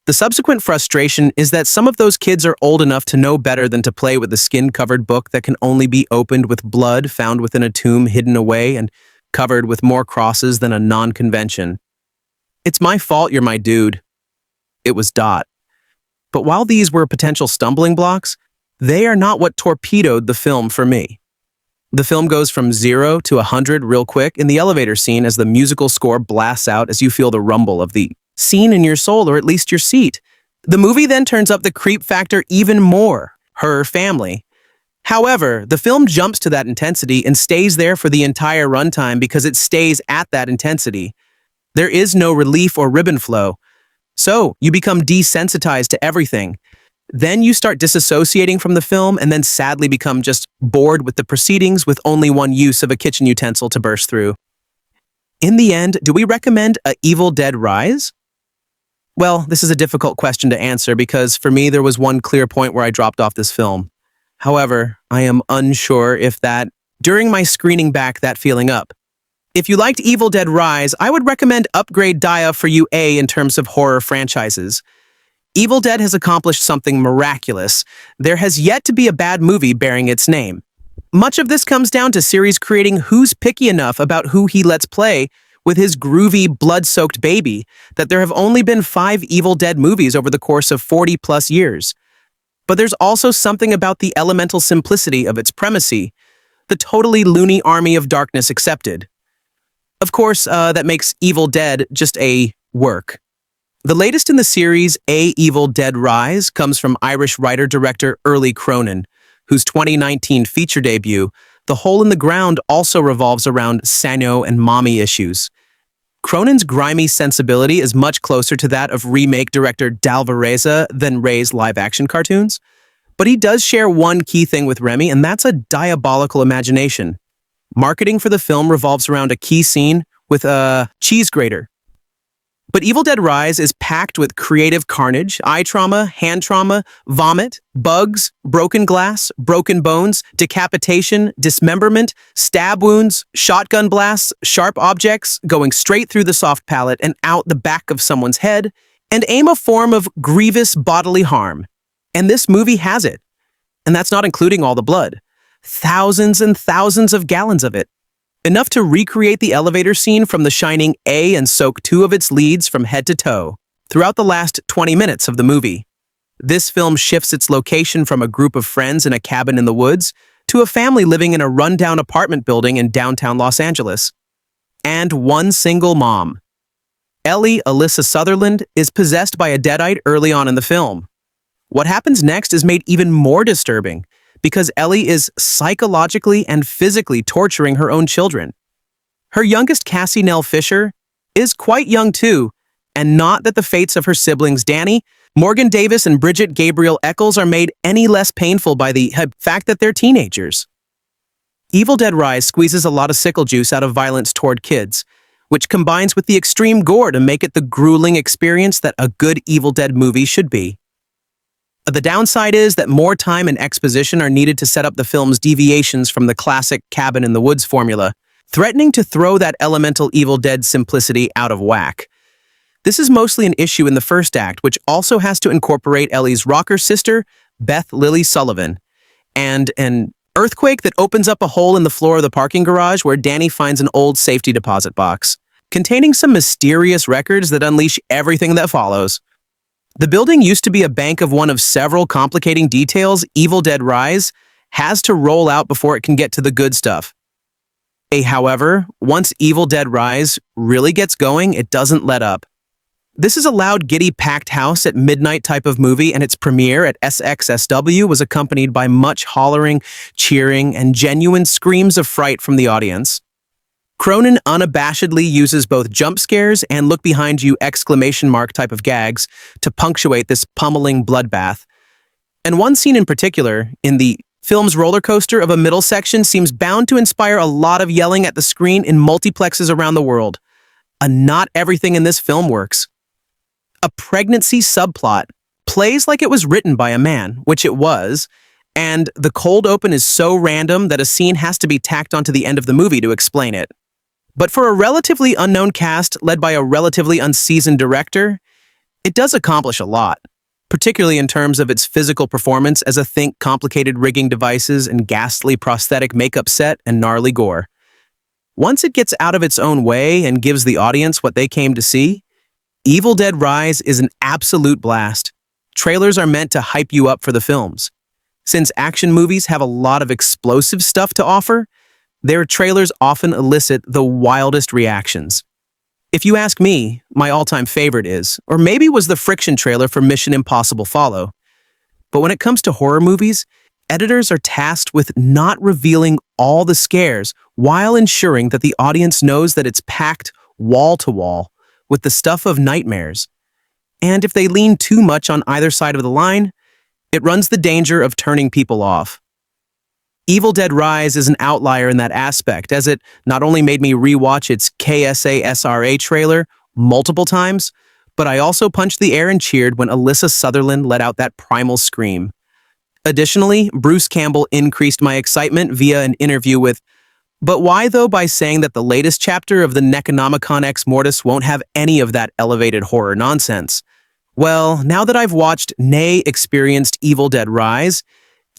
The subsequent frustration is that some of those kids are old enough to know better than to play with a skin-covered book that can only be opened with blood found within a tomb hidden away and covered with more crosses than a non-convention. It's my fault you're my dude. It was Dot. But while these were potential stumbling blocks, they are not what torpedoed the film for me. The film goes from 0 to 100 real quick in the elevator scene as the musical score blasts out as you feel the rumble of the scene in your soul, or at least your seat. The movie then turns up the creep factor even more, her family. However, the film jumps to that intensity and stays there for the entire runtime because it stays at that intensity. There is no relief or ribbon flow. So, you become desensitized to everything. Then you start disassociating from the film and then sadly become just bored with the proceedings with only one use of a kitchen utensil to burst through. In the end, do we recommend Evil Dead Rise? Well, this is a difficult question to answer because for me there was one clear point where I dropped off this film. However, I am unsure if that, during my screening back that feeling up. If you liked Evil Dead Rise, I would recommend Upgrade Dia for you A in terms of horror franchises. Evil Dead has accomplished something miraculous. There has yet to be a bad movie bearing its name. Much of this comes down to series creating who's picky enough about who he lets play with his groovy, blood-soaked baby that there have only been 5 Evil Dead movies over the course of 40-plus years. But there's also something about the elemental simplicity of its premise, the totally loony army of darkness accepted. Of course, that makes Evil Dead just a work. The latest in the series, A Evil Dead Rise, comes from Irish writer-director Cronin, whose 2019 feature debut, The Hole in the Ground, also revolves around Sanyo and mommy issues. Cronin's grimy sensibility is much closer to that of remake director Dalvareza than Ray's live-action cartoons, but he does share one key thing with Remy, and that's a diabolical imagination. Marketing for the film revolves around a key scene with a cheese grater. But Evil Dead Rise is packed with creative carnage, eye trauma, hand trauma, vomit, bugs, broken glass, broken bones, decapitation, dismemberment, stab wounds, shotgun blasts, sharp objects going straight through the soft palate and out the back of someone's head, and aim a form of grievous bodily harm. And this movie has it. And that's not including all the blood. Thousands and thousands of gallons of it. Enough to recreate the elevator scene from The Shining A and soak 2 of its leads from head to toe throughout the last 20 minutes of the movie. This film shifts its location from a group of friends in a cabin in the woods to a family living in a rundown apartment building in downtown Los Angeles. And one single mom. Ellie, Alyssa Sutherland, is possessed by a deadite early on in the film. What happens next is made even more disturbing, because Ellie is psychologically and physically torturing her own children. Her youngest, Cassie Nell Fisher, is quite young too, and not that the fates of her siblings Danny, Morgan Davis, and Bridget Gabriel Eccles are made any less painful by the fact that they're teenagers. Evil Dead Rise squeezes a lot of sickle juice out of violence toward kids, which combines with the extreme gore to make it the grueling experience that a good Evil Dead movie should be. The downside is that more time and exposition are needed to set up the film's deviations from the classic cabin in the woods formula, threatening to throw that elemental Evil Dead simplicity out of whack. This is mostly an issue in the first act, which also has to incorporate Ellie's rocker sister, Beth Lily Sullivan, and an earthquake that opens up a hole in the floor of the parking garage where Danny finds an old safety deposit box, containing some mysterious records that unleash everything that follows. The building used to be a bank of one of several complicating details Evil Dead Rise has to roll out before it can get to the good stuff. However, once Evil Dead Rise really gets going, it doesn't let up. This is a loud, giddy, packed house at midnight type of movie, and its premiere at SXSW was accompanied by much hollering, cheering, and genuine screams of fright from the audience. Cronin unabashedly uses both jump scares and look-behind-you exclamation mark type of gags to punctuate this pummeling bloodbath. And one scene in particular, in the film's roller coaster of a middle section, seems bound to inspire a lot of yelling at the screen in multiplexes around the world. Not everything in this film works. A pregnancy subplot plays like it was written by a man, which it was, and the cold open is so random that a scene has to be tacked onto the end of the movie to explain it. But for a relatively unknown cast led by a relatively unseasoned director, it does accomplish a lot, particularly in terms of its physical performance as a complicated rigging devices and ghastly prosthetic makeup set and gnarly gore. Once it gets out of its own way and gives the audience what they came to see, Evil Dead Rise is an absolute blast. Trailers are meant to hype you up for the films. Since action movies have a lot of explosive stuff to offer, their trailers often elicit the wildest reactions. If you ask me, my all-time favorite is, or maybe was the Friction trailer for Mission Impossible Follow. But when it comes to horror movies, editors are tasked with not revealing all the scares while ensuring that the audience knows that it's packed wall-to-wall with the stuff of nightmares. And if they lean too much on either side of the line, it runs the danger of turning people off. Evil Dead Rise is an outlier in that aspect, as it not only made me rewatch its KSA-SRA trailer multiple times, but I also punched the air and cheered when Alyssa Sutherland let out that primal scream. Additionally, Bruce Campbell increased my excitement via an interview with But why, though, by saying that the latest chapter of the Necronomicon Ex Mortis won't have any of that elevated horror nonsense? Well, now that I've watched, nay, experienced Evil Dead Rise,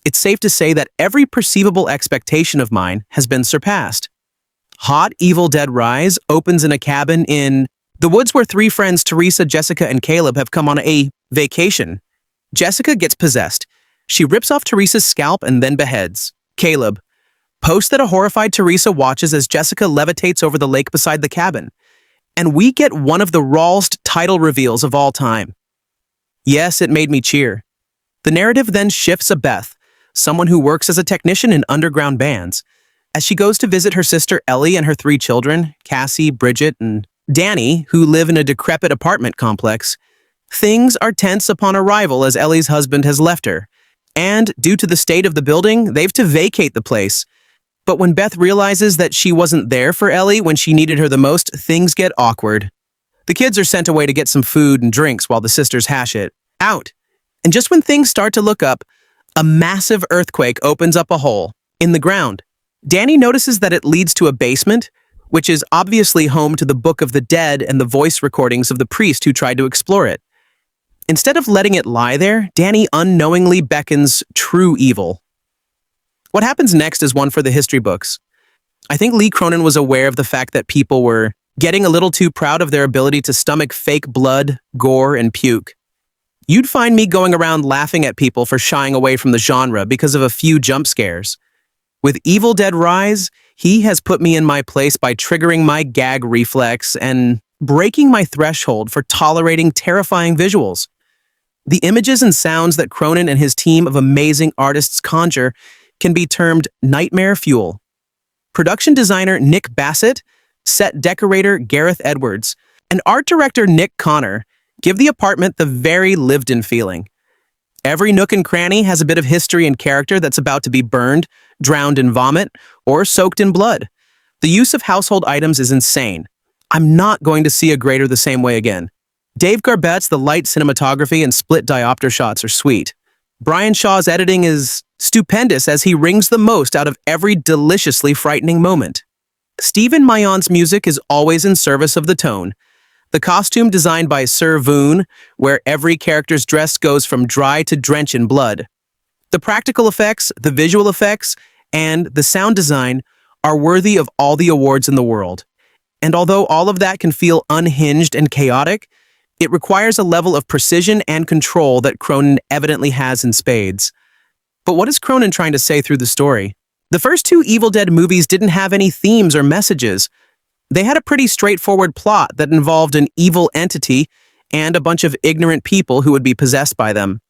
it's safe to say that every perceivable expectation of mine has been surpassed. Hot Evil Dead Rise opens in a cabin in the woods where three friends, Teresa, Jessica, and Caleb, have come on a vacation. Jessica gets possessed. She rips off Teresa's scalp and then beheads Caleb. Post that a horrified Teresa watches as Jessica levitates over the lake beside the cabin. And we get one of the rawest title reveals of all time. Yes, it made me cheer. The narrative then shifts to Beth, someone who works as a technician in underground bands. As she goes to visit her sister Ellie and her three children, Cassie, Bridget, and Danny, who live in a decrepit apartment complex, things are tense upon arrival as Ellie's husband has left her. And due to the state of the building, they've to vacate the place. But when Beth realizes that she wasn't there for Ellie when she needed her the most, things get awkward. The kids are sent away to get some food and drinks while the sisters hash it out. And just when things start to look up, a massive earthquake opens up a hole in the ground. Danny notices that it leads to a basement, which is obviously home to the Book of the Dead and the voice recordings of the priest who tried to explore it. Instead of letting it lie there, Danny unknowingly beckons true evil. What happens next is one for the history books. I think Lee Cronin was aware of the fact that people were getting a little too proud of their ability to stomach fake blood, gore, and puke. You'd find me going around laughing at people for shying away from the genre because of a few jump scares. With Evil Dead Rise, he has put me in my place by triggering my gag reflex and breaking my threshold for tolerating terrifying visuals. The images and sounds that Cronin and his team of amazing artists conjure can be termed nightmare fuel. Production designer Nick Bassett, set decorator Gareth Edwards, and art director Nick Connor give the apartment the very lived-in feeling. Every nook and cranny has a bit of history and character that's about to be burned, drowned in vomit, or soaked in blood. The use of household items is insane. I'm not going to see a grater the same way again. Dave Garbett's the light cinematography and split diopter shots are sweet. Brian Shaw's editing is stupendous as he wrings the most out of every deliciously frightening moment. Stephen Mayon's music is always in service of the tone. The costume designed by Sir Voon, where every character's dress goes from dry to drench in blood. The practical effects, the visual effects, and the sound design are worthy of all the awards in the world. And although all of that can feel unhinged and chaotic, it requires a level of precision and control that Cronin evidently has in spades. But what is Cronin trying to say through the story? The first two Evil Dead movies didn't have any themes or messages. They had a pretty straightforward plot that involved an evil entity and a bunch of ignorant people who would be possessed by them.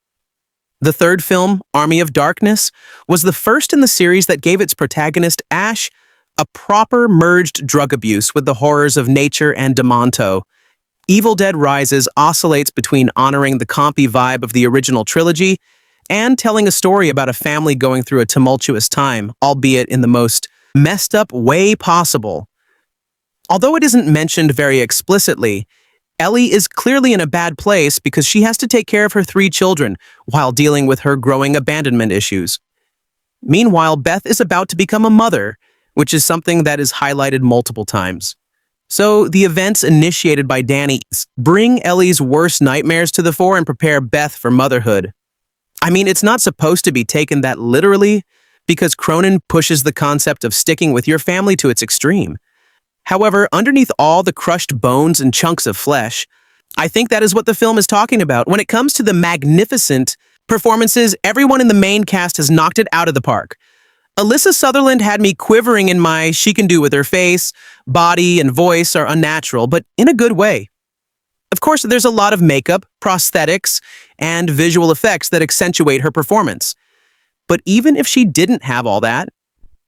The third film, Army of Darkness, was the first in the series that gave its protagonist, Ash, a proper merged drug abuse with the horrors of nature and Demonto. Evil Dead Rises oscillates between honoring the compy vibe of the original trilogy and telling a story about a family going through a tumultuous time, albeit in the most messed up way possible. Although it isn't mentioned very explicitly, Ellie is clearly in a bad place because she has to take care of her three children while dealing with her growing abandonment issues. Meanwhile, Beth is about to become a mother, which is something that is highlighted multiple times. So the events initiated by Danny bring Ellie's worst nightmares to the fore and prepare Beth for motherhood. I mean, it's not supposed to be taken that literally because Cronin pushes the concept of sticking with your family to its extreme. However, underneath all the crushed bones and chunks of flesh, I think that is what the film is talking about. When it comes to the magnificent performances, everyone in the main cast has knocked it out of the park. Alyssa Sutherland had me quivering in my she can do with her face, body, and voice are unnatural, but in a good way. Of course, there's a lot of makeup, prosthetics, and visual effects that accentuate her performance. But even if she didn't have all that,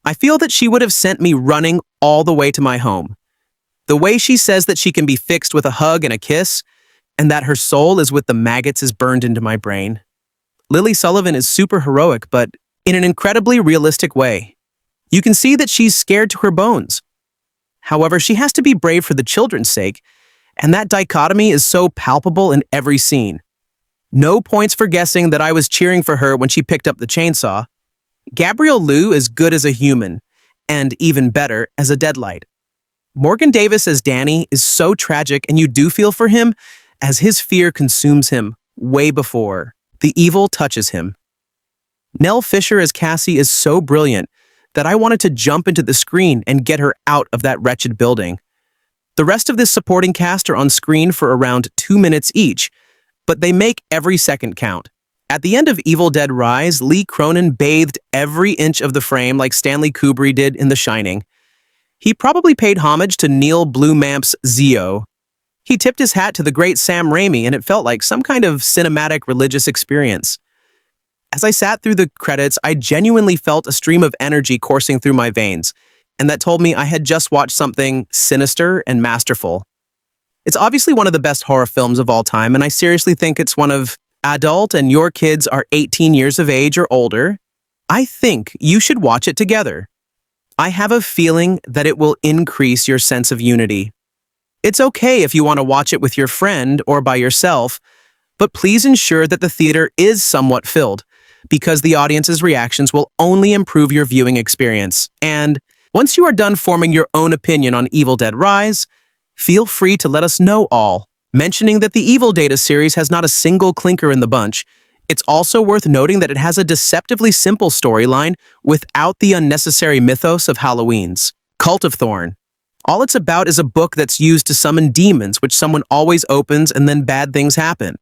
I feel that she would have sent me running all the way to my home. The way she says that she can be fixed with a hug and a kiss, and that her soul is with the maggots is burned into my brain. Lily Sullivan is super heroic, but in an incredibly realistic way. You can see that she's scared to her bones. However, she has to be brave for the children's sake, and that dichotomy is so palpable in every scene. No points for guessing that I was cheering for her when she picked up the chainsaw. Gabrielle Liu is good as a human, and even better, as a deadlight. Morgan Davis as Danny is so tragic, and you do feel for him as his fear consumes him way before the evil touches him. Nell Fisher as Cassie is so brilliant that I wanted to jump into the screen and get her out of that wretched building. The rest of this supporting cast are on screen for around 2 minutes each, but they make every second count. At the end of Evil Dead Rise, Lee Cronin bathed every inch of the frame like Stanley Kubrick did in The Shining. He probably paid homage to Neil Blomkamp's Zio. He tipped his hat to the great Sam Raimi, and it felt like some kind of cinematic religious experience. As I sat through the credits, I genuinely felt a stream of energy coursing through my veins, and that told me I had just watched something sinister and masterful. It's obviously one of the best horror films of all time, and I seriously think it's one of adult and your kids are 18 years of age or older. I think you should watch it together. I have a feeling that it will increase your sense of unity. It's okay if you want to watch it with your friend or by yourself, but please ensure that the theater is somewhat filled, because the audience's reactions will only improve your viewing experience. And once you are done forming your own opinion on Evil Dead Rise, feel free to let us know all. Mentioning that the Evil Data series has not a single clinker in the bunch, it's also worth noting that it has a deceptively simple storyline without the unnecessary mythos of Halloween's Cult of Thorn. All it's about is a book that's used to summon demons, which someone always opens and then bad things happen.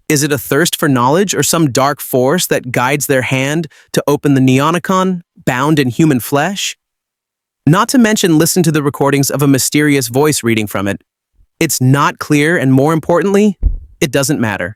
Is it a thirst for knowledge or some dark force that guides their hand to open the Neonicon, bound in human flesh? Not to mention listen to the recordings of a mysterious voice reading from it. It's not clear, and more importantly, it doesn't matter.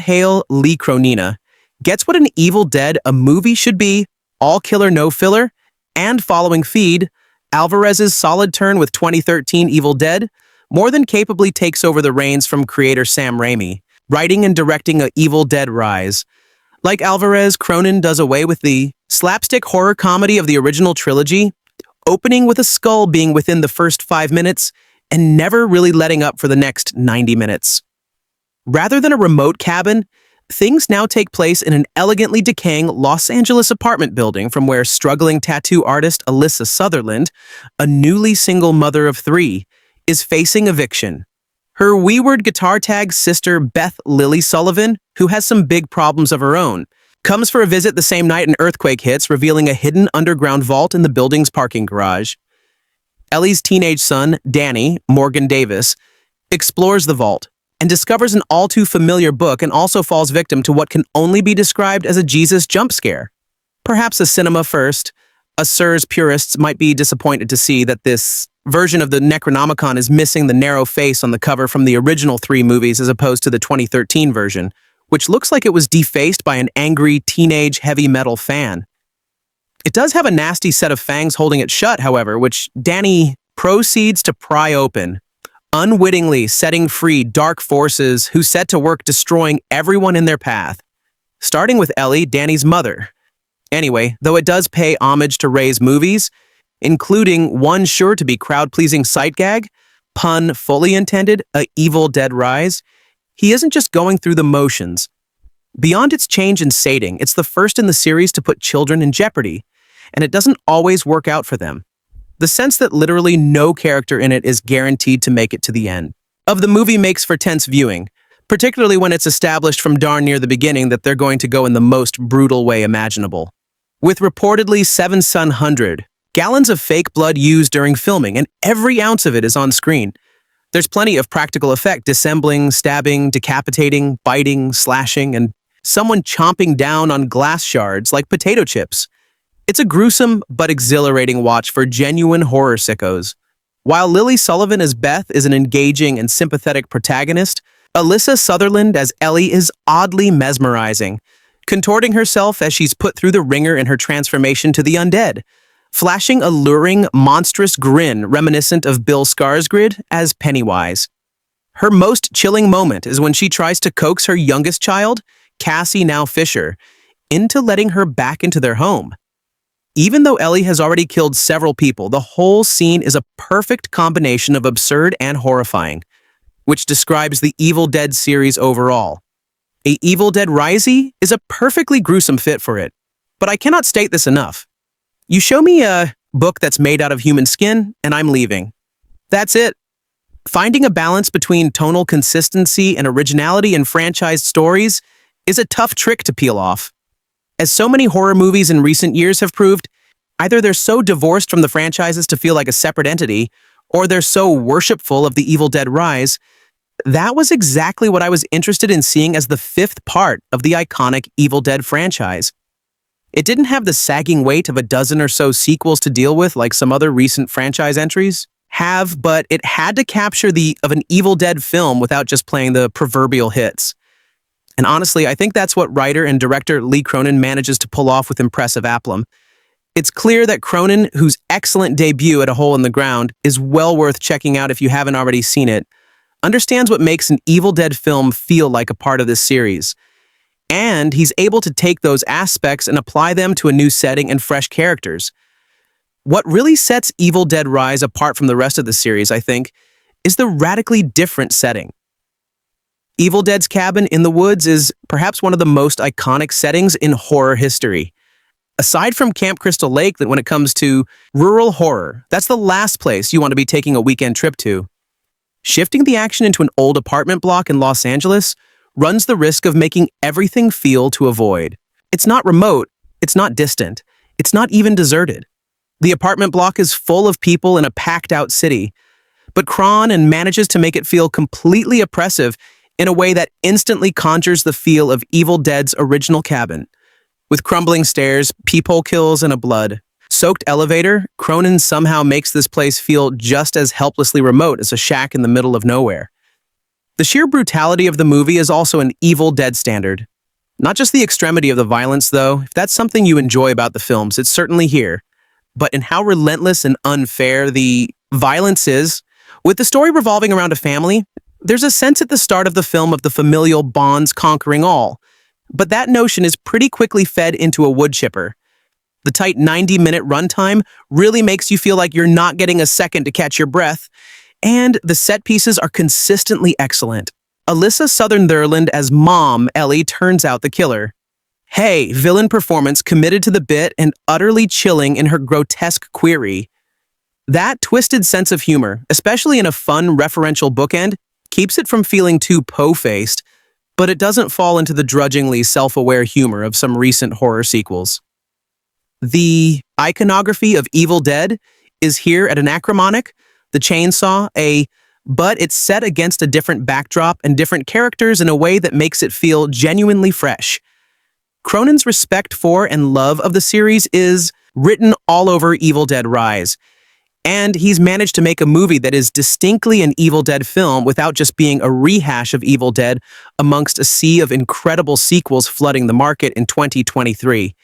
Hail Lee Cronina gets what an Evil Dead a movie should be, all killer no filler, and following feed, Alvarez's solid turn with 2013 Evil Dead more than capably takes over the reins from creator Sam Raimi, writing and directing a Evil Dead Rise. Like Alvarez, Cronin does away with the slapstick horror comedy of the original trilogy, opening with a skull being within the first 5 minutes and never really letting up for the next 90 minutes. Rather than a remote cabin, things now take place in an elegantly decaying Los Angeles apartment building from where struggling tattoo artist Alyssa Sutherland, a newly single mother of 3, is facing eviction. Her wayward guitar tag sister Beth Lily Sullivan, who has some big problems of her own, comes for a visit the same night an earthquake hits, revealing a hidden underground vault in the building's parking garage. Ellie's teenage son, Danny, Morgan Davis, explores the vault and discovers an all-too-familiar book, and also falls victim to what can only be described as a Jesus jump scare. Perhaps a cinema first, Assur's purists might be disappointed to see that this version of the Necronomicon is missing the narrow face on the cover from the original 3 movies as opposed to the 2013 version, which looks like it was defaced by an angry teenage heavy metal fan. It does have a nasty set of fangs holding it shut, however, which Danny proceeds to pry open, unwittingly setting free dark forces who set to work destroying everyone in their path, starting with Ellie, Danny's mother. Anyway, though it does pay homage to Ray's movies, including one sure to be crowd-pleasing sight gag, pun fully intended, a Evil Dead Rise, he isn't just going through the motions. Beyond its change in setting, it's the first in the series to put children in jeopardy, and it doesn't always work out for them. The sense that literally no character in it is guaranteed to make it to the end of the movie makes for tense viewing, particularly when it's established from darn near the beginning that they're going to go in the most brutal way imaginable. With reportedly 700 gallons of fake blood used during filming, and every ounce of it is on screen, there's plenty of practical effect dissembling, stabbing, decapitating, biting, slashing, and someone chomping down on glass shards like potato chips. It's a gruesome but exhilarating watch for genuine horror sickos. While Lily Sullivan as Beth is an engaging and sympathetic protagonist, Alyssa Sutherland as Ellie is oddly mesmerizing, contorting herself as she's put through the ringer in her transformation to the undead, flashing a luring, monstrous grin reminiscent of Bill Skarsgård as Pennywise. Her most chilling moment is when she tries to coax her youngest child, Cassie now Fisher, into letting her back into their home. Even though Ellie has already killed several people, the whole scene is a perfect combination of absurd and horrifying, which describes the Evil Dead series overall. A Evil Dead Risey is a perfectly gruesome fit for it, but I cannot state this enough. You show me a book that's made out of human skin, and I'm leaving. That's it. Finding a balance between tonal consistency and originality in franchised stories is a tough trick to peel off. As so many horror movies in recent years have proved, either they're so divorced from the franchises to feel like a separate entity, or they're so worshipful of The Evil Dead Rise. That was exactly what I was interested in seeing as the fifth part of the iconic Evil Dead franchise. It didn't have the sagging weight of a dozen or so sequels to deal with like some other recent franchise entries have, but it had to capture the of an Evil Dead film without just playing the proverbial hits. And honestly, I think that's what writer and director Lee Cronin manages to pull off with impressive aplomb. It's clear that Cronin, whose excellent debut at A Hole in the Ground is well worth checking out if you haven't already seen it, understands what makes an Evil Dead film feel like a part of this series. And he's able to take those aspects and apply them to a new setting and fresh characters. What really sets Evil Dead Rise apart from the rest of the series, I think, is the radically different setting. Evil Dead's cabin in the woods is perhaps one of the most iconic settings in horror history. Aside from Camp Crystal Lake, that when it comes to rural horror, that's the last place you want to be taking a weekend trip to. Shifting the action into an old apartment block in Los Angeles runs the risk of making everything feel to a void. It's not remote, it's not distant, it's not even deserted. The apartment block is full of people in a packed-out city, but Cronin manages to make it feel completely oppressive in a way that instantly conjures the feel of Evil Dead's original cabin. With crumbling stairs, peephole kills, and a blood-soaked elevator, Cronin somehow makes this place feel just as helplessly remote as a shack in the middle of nowhere. The sheer brutality of the movie is also an Evil Dead standard. Not just the extremity of the violence, though. If that's something you enjoy about the films, it's certainly here. But in how relentless and unfair the violence is. With the story revolving around a family, there's a sense at the start of the film of the familial bonds conquering all. But that notion is pretty quickly fed into a wood chipper. The tight 90-minute runtime really makes you feel like you're not getting a second to catch your breath. And the set pieces are consistently excellent. Alyssa Sutherland as Mom Ellie turns out the killer. Hey, villain performance committed to the bit and utterly chilling in her grotesque query. That twisted sense of humor, especially in a fun referential bookend, keeps it from feeling too po-faced, but it doesn't fall into the drudgingly self-aware humor of some recent horror sequels. The iconography of Evil Dead is here at anachronic, the chainsaw, but it's set against a different backdrop and different characters in a way that makes it feel genuinely fresh. Cronin's respect for and love of the series is written all over Evil Dead Rise, and he's managed to make a movie that is distinctly an Evil Dead film without just being a rehash of Evil Dead amongst a sea of incredible sequels flooding the market in 2023.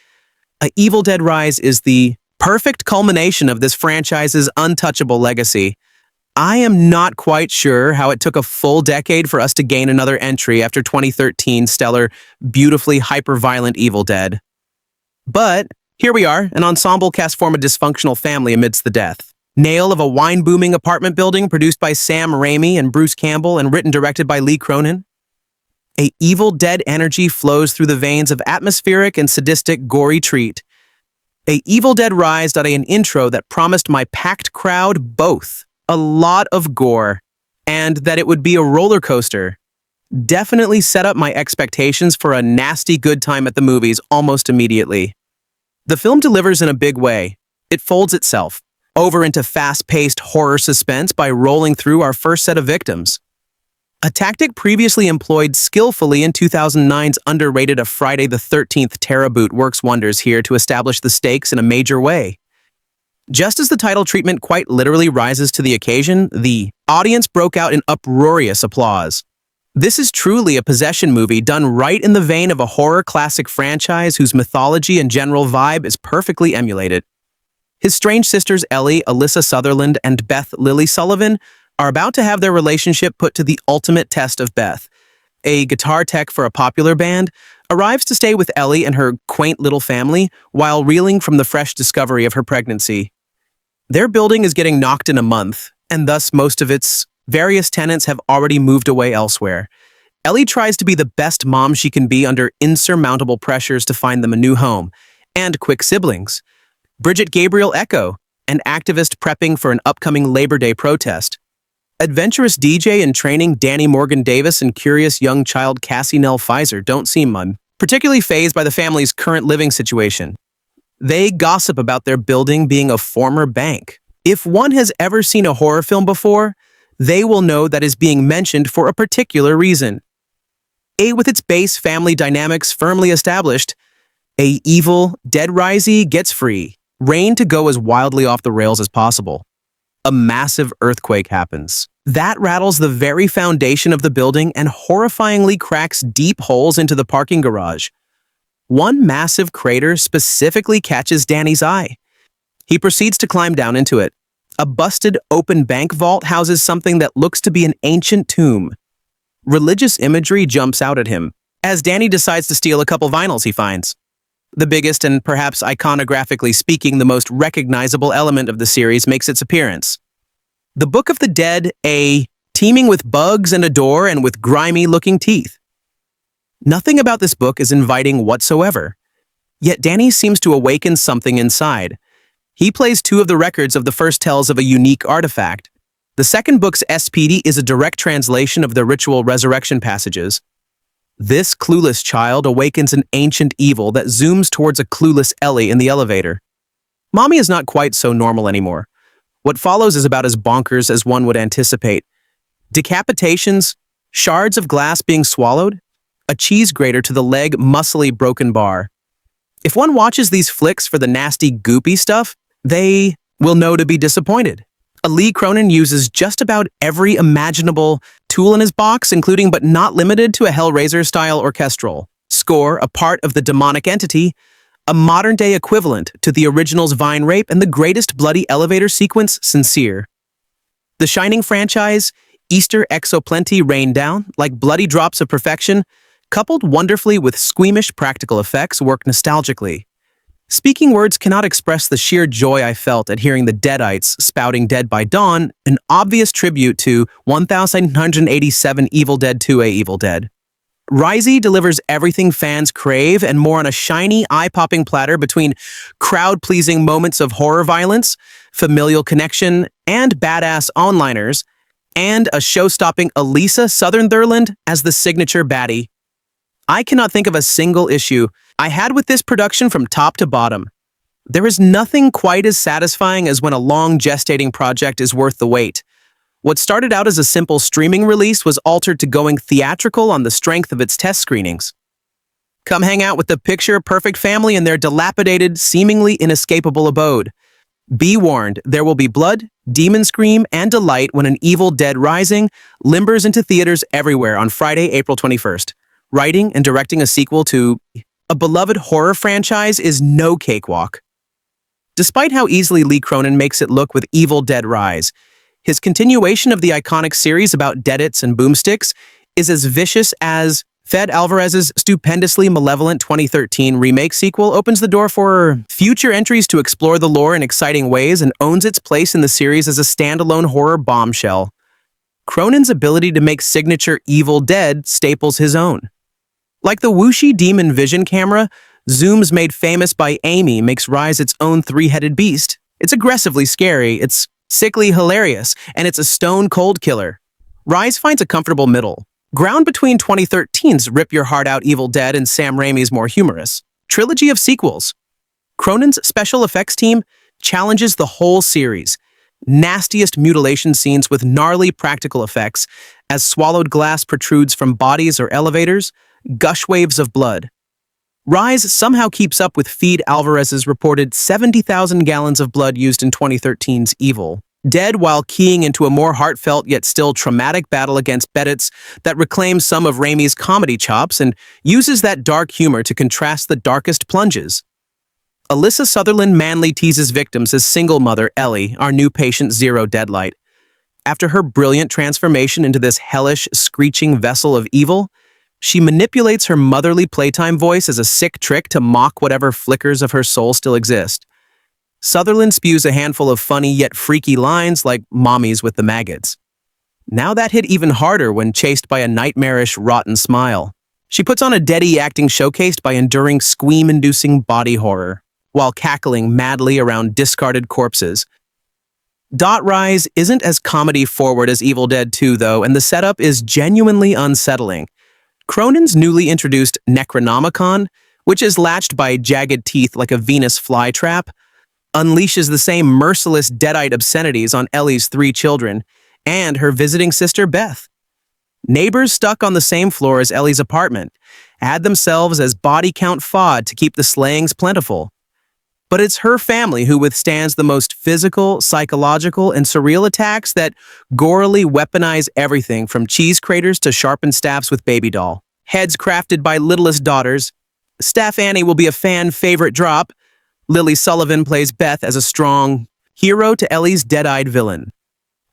Evil Dead Rise is the perfect culmination of this franchise's untouchable legacy. I am not quite sure how it took a full decade for us to gain another entry after 2013's stellar, beautifully hyper-violent Evil Dead. But here we are, an ensemble cast form a dysfunctional family amidst the death. Nail of a wine-booming apartment building produced by Sam Raimi and Bruce Campbell and written-directed by Lee Cronin. A Evil Dead energy flows through the veins of atmospheric and sadistic gory treat. A Evil Dead Rise an intro that promised my packed crowd both a lot of gore and that it would be a roller coaster. Definitely set up my expectations for a nasty good time at the movies almost immediately. The film delivers in a big way. It folds itself over into fast-paced horror suspense by rolling through our first set of victims. A tactic previously employed skillfully in 2009's underrated A Friday the 13th Terror Boot works wonders here to establish the stakes in a major way. Just as the title treatment quite literally rises to the occasion, the audience broke out in uproarious applause. This is truly a possession movie done right in the vein of a horror classic franchise whose mythology and general vibe is perfectly emulated. His strange sisters Ellie, Alyssa Sutherland, and Beth Lily Sullivan are about to have their relationship put to the ultimate test of Beth. A guitar tech for a popular band arrives to stay with Ellie and her quaint little family while reeling from the fresh discovery of her pregnancy. Their building is getting knocked in a month, and thus most of its various tenants have already moved away elsewhere. Ellie tries to be the best mom she can be under insurmountable pressures to find them a new home, and quick siblings. Bridget Gabriel Echo, an activist prepping for an upcoming Labor Day protest. Adventurous DJ in training Danny Morgan Davis and curious young child Cassie Nell Pfizer don't seem particularly fazed by the family's current living situation. They gossip about their building being a former bank. If one has ever seen a horror film before, they will know that is being mentioned for a particular reason. With its base family dynamics firmly established, a evil, dead risey gets free, reign to go as wildly off the rails as possible. A massive earthquake happens. That rattles the very foundation of the building and horrifyingly cracks deep holes into the parking garage. One massive crater specifically catches Danny's eye. He proceeds to climb down into it. A busted open bank vault houses something that looks to be an ancient tomb. Religious imagery jumps out at him as Danny decides to steal a couple vinyls he finds. The biggest and perhaps iconographically speaking the most recognizable element of the series makes its appearance. The Book of the Dead, teeming with bugs and a door and with grimy-looking teeth. Nothing about this book is inviting whatsoever. Yet Danny seems to awaken something inside. He plays two of the records of the first tells of a unique artifact. The second book's SPD is a direct translation of the ritual resurrection passages. This clueless child awakens an ancient evil that zooms towards a clueless Ellie in the elevator. Mommy is not quite so normal anymore. What follows is about as bonkers as one would anticipate. Decapitations, shards of glass being swallowed, a cheese grater to the leg muscly broken bar. If one watches these flicks for the nasty goopy stuff, they will know to be disappointed. Cronin uses just about every imaginable tool in his box, including but not limited to a Hellraiser-style orchestral score, a part of the demonic entity, a modern-day equivalent to the original's Vine Rape and the greatest bloody elevator sequence, Sincere. The Shining franchise, Easter Exoplenty rain down, like bloody drops of perfection, coupled wonderfully with squeamish practical effects, work nostalgically. Speaking words cannot express the sheer joy I felt at hearing the Deadites spouting Dead by Dawn, an obvious tribute to 1987 Evil Dead 2A Evil Dead. Risey delivers everything fans crave and more on a shiny, eye-popping platter between crowd-pleasing moments of horror violence, familial connection, and badass onliners, and a show-stopping Alyssa Sutherland as the signature baddie. I cannot think of a single issue I had with this production from top to bottom. There is nothing quite as satisfying as when a long gestating project is worth the wait. What started out as a simple streaming release was altered to going theatrical on the strength of its test screenings. Come hang out with the picture-perfect family in their dilapidated, seemingly inescapable abode. Be warned, there will be blood, demon scream, and delight when an Evil Dead Rising limbers into theaters everywhere on Friday, April 21st. Writing and directing a sequel to a beloved horror franchise is no cakewalk. Despite how easily Cronin makes it look with Evil Dead Rise, his continuation of the iconic series about deadits and boomsticks is as vicious as Fede Alvarez's stupendously malevolent 2013 remake sequel opens the door for future entries to explore the lore in exciting ways and owns its place in the series as a standalone horror bombshell. Cronin's ability to make signature Evil Dead staples his own. Like the whooshy Demon Vision camera, zooms made famous by Amy makes Rise its own three-headed beast. It's aggressively scary, it's sickly hilarious, and it's a stone-cold killer. Rise finds a comfortable middle, ground between 2013's Rip Your Heart Out Evil Dead and Sam Raimi's more humorous trilogy of sequels. Cronin's special effects team challenges the whole series. Nastiest mutilation scenes with gnarly practical effects as swallowed glass protrudes from bodies or elevators, gush waves of blood. Rise somehow keeps up with Fede Alvarez's reported 70,000 gallons of blood used in 2013's Evil Dead while keying into a more heartfelt yet still traumatic battle against Beddits that reclaims some of Raimi's comedy chops and uses that dark humor to contrast the darkest plunges. Alyssa Sutherland manly teases victims as single mother Ellie, our new patient Zero Deadlight. After her brilliant transformation into this hellish, screeching vessel of evil, she manipulates her motherly playtime voice as a sick trick to mock whatever flickers of her soul still exist. Sutherland spews a handful of funny yet freaky lines like "mommies with the maggots." Now that hit even harder when chased by a nightmarish, rotten smile. She puts on a deady acting showcased by enduring squeam-inducing body horror, while cackling madly around discarded corpses. Rise isn't as comedy-forward as Evil Dead 2, though, and the setup is genuinely unsettling. Cronin's newly introduced Necronomicon, which is latched by jagged teeth like a Venus flytrap, unleashes the same merciless deadite obscenities on Ellie's 3 children and her visiting sister Beth. Neighbors stuck on the same floor as Ellie's apartment add themselves as body count fod to keep the slayings plentiful. But it's her family who withstands the most physical, psychological, and surreal attacks that gorily weaponize everything from cheese craters to sharpened staffs with baby doll. Heads crafted by littlest daughters. Staff Annie will be a fan favorite drop. Lily Sullivan plays Beth as a strong hero to Ellie's dead-eyed villain.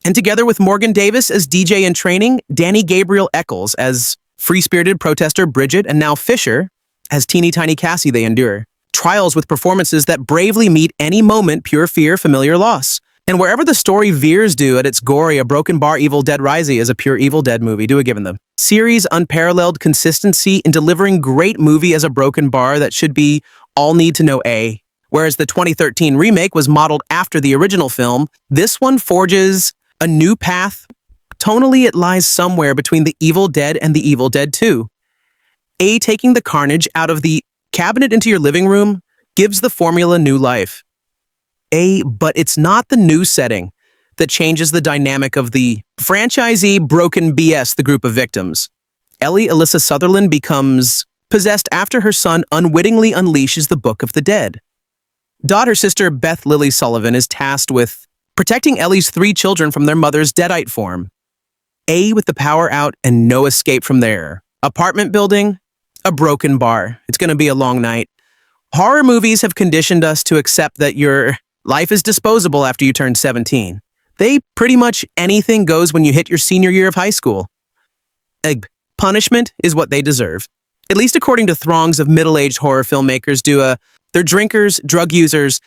And together with Morgan Davis as DJ in training, Danny Gabriel Eccles as free-spirited protester Bridget, and now Fisher as teeny tiny Cassie they endure. Trials with performances that bravely meet any moment pure fear, familiar loss. And wherever the story veers due at its gory, A Broken Bar Evil Dead Rising is a pure Evil Dead movie, do a given them. Series unparalleled consistency in delivering great movie as A Broken Bar that should be all need to know A. Whereas the 2013 remake was modeled after the original film, this one forges a new path. Tonally, it lies somewhere between The Evil Dead and The Evil Dead 2. A, taking the carnage out of the cabinet into your living room gives the formula new life. But it's not the new setting that changes the dynamic of the franchisee broken BS, the group of victims. Ellie Alyssa Sutherland becomes possessed after her son unwittingly unleashes the Book of the Dead. Daughter sister Beth Lily Sullivan is tasked with protecting Ellie's 3 children from their mother's deadite form. With the power out and no escape from there. Apartment building, A Broken Bar. It's going to be a long night. Horror movies have conditioned us to accept that your life is disposable after you turn 17. Pretty much anything goes when you hit your senior year of high school. Punishment is what they deserve. At least according to throngs of middle-aged horror filmmakers they're drinkers, drug users,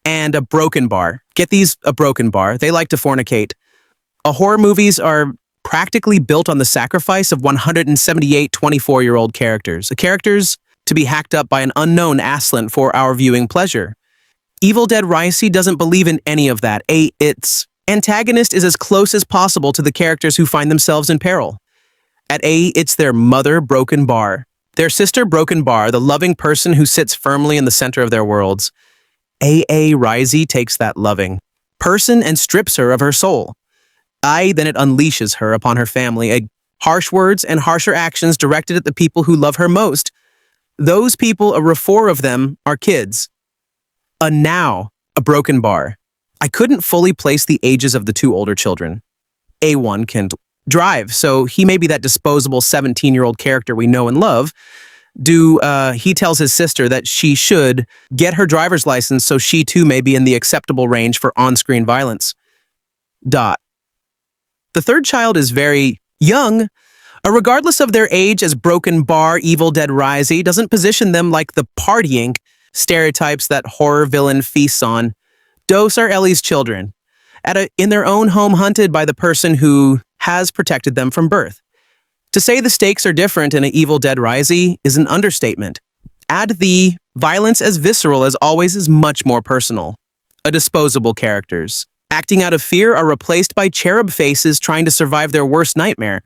and a broken bar. Get these, a broken bar. They like to fornicate. Horror movies are practically built on the sacrifice of 178 24-year-old characters. Characters to be hacked up by an unknown asslant for our viewing pleasure. Evil Dead Rising doesn't believe in any of that. Its antagonist is as close as possible to the characters who find themselves in peril. At it's their mother, Broken Bar. Their sister, Broken Bar, the loving person who sits firmly in the center of their worlds. Rising takes that loving person and strips her of her soul. Then it unleashes her upon her family. Harsh words and harsher actions directed at the people who love her most. Those people, a four of them, are kids. Now, A Broken Bar. I couldn't fully place the ages of the 2 older children. A1 can drive, so he may be that disposable 17-year-old character we know and love. He tells his sister that she should get her driver's license so she too may be in the acceptable range for on-screen violence. The 3rd child is very young. Regardless of their age, as Broken Bar Evil Dead Rising doesn't position them like the partying stereotypes that horror villain feasts on. Those are Ellie's children, in their own home hunted by the person who has protected them from birth. To say the stakes are different in an Evil Dead Rising is an understatement. Add the violence as visceral as always is much more personal. Disposable characters, acting out of fear, are replaced by cherub faces trying to survive their worst nightmare.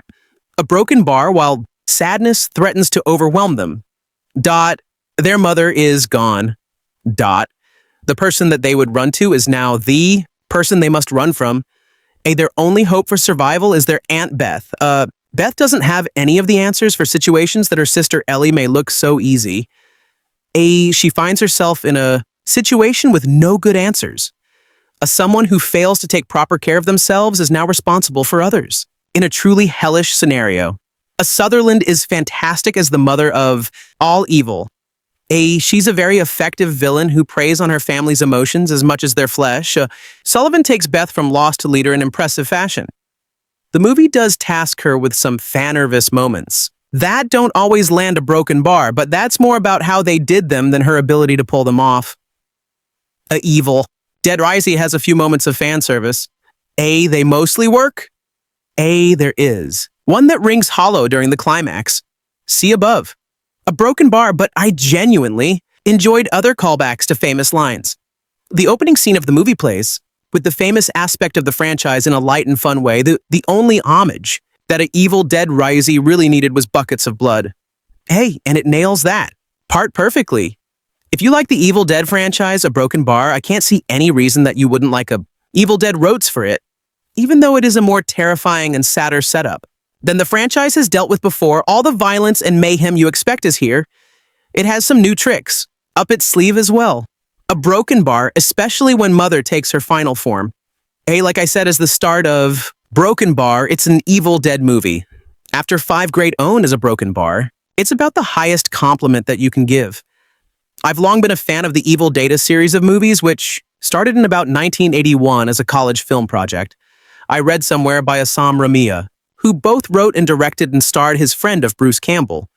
A Broken Bar, while sadness threatens to overwhelm them. Their mother is gone. The person that they would run to is now the person they must run from. Their only hope for survival is their Aunt Beth. Beth doesn't have any of the answers for situations that her sister Ellie may look so easy. She finds herself in a situation with no good answers. Someone who fails to take proper care of themselves is now responsible for others. In a truly hellish scenario. Sutherland is fantastic as the mother of all evil. She's a very effective villain who preys on her family's emotions as much as their flesh. Sullivan takes Beth from lost to leader in impressive fashion. The movie does task her with some fan-nervous moments. That don't always land a Broken Bar, but that's more about how they did them than her ability to pull them off. Evil. Dead Rising has a few moments of fan service. They mostly work. There is one that rings hollow during the climax. See above. A Broken Bar, but I genuinely enjoyed other callbacks to famous lines. The opening scene of the movie plays, with the famous aspect of the franchise in a light and fun way. The only homage that an Evil Dead Risey really needed was buckets of blood. Hey, and it nails that part perfectly. If you like the Evil Dead franchise, A Broken Bar, I can't see any reason that you wouldn't like a Evil Dead Roats for it, even though it is a more terrifying and sadder setup than the franchise has dealt with before. All the violence and mayhem you expect is here. It has some new tricks up its sleeve as well. A Broken Bar, especially when Mother takes her final form. Hey, like I said, as the start of Broken Bar, it's an Evil Dead movie. After 5 great own as A Broken Bar, it's about the highest compliment that you can give. I've long been a fan of the Evil Data series of movies, which started in about 1981 as a college film project. I read somewhere by Assam Ramia, who both wrote and directed and starred his friend of Bruce Campbell.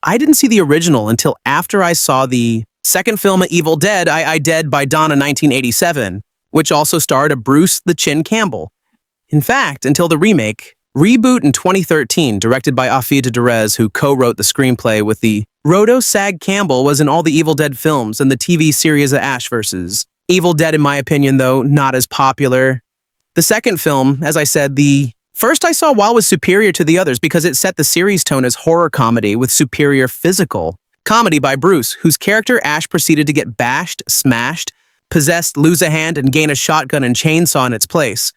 I didn't see the original until after I saw the second film of Evil Dead, I Dead by Dawn in 1987, which also starred a Bruce the Chin Campbell. In fact, until the remake, Reboot in 2013, directed by Afi Derez, who co-wrote the screenplay with the Rodo Sag Campbell, was in all the Evil Dead films and the TV series of Ash vs. Evil Dead, in my opinion, though, not as popular. The second film, as I said, the first I saw while was superior to the others because it set the series tone as horror comedy with superior physical comedy by Bruce, whose character Ash proceeded to get bashed, smashed, possessed, lose a hand, and gain a shotgun and chainsaw in its place.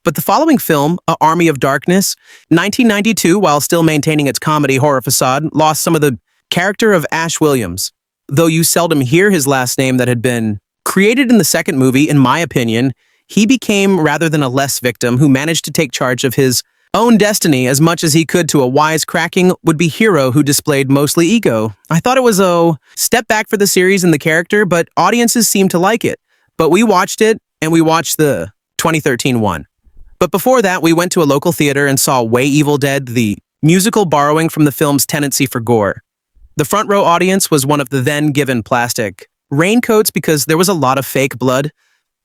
But the following film, A Army of Darkness, 1992, while still maintaining its comedy horror facade, lost some of the character of Ash Williams. Though you seldom hear his last name that had been created in the second movie, in my opinion, he became rather than a less victim who managed to take charge of his own destiny as much as he could to a wisecracking would-be hero who displayed mostly ego. I thought it was a step back for the series and the character, but audiences seemed to like it. But we watched it, and we watched the 2013 one. But before that, we went to a local theater and saw Way Evil Dead, the musical borrowing from the film's tendency for gore. The front row audience was one of the then given plastic raincoats because there was a lot of fake blood.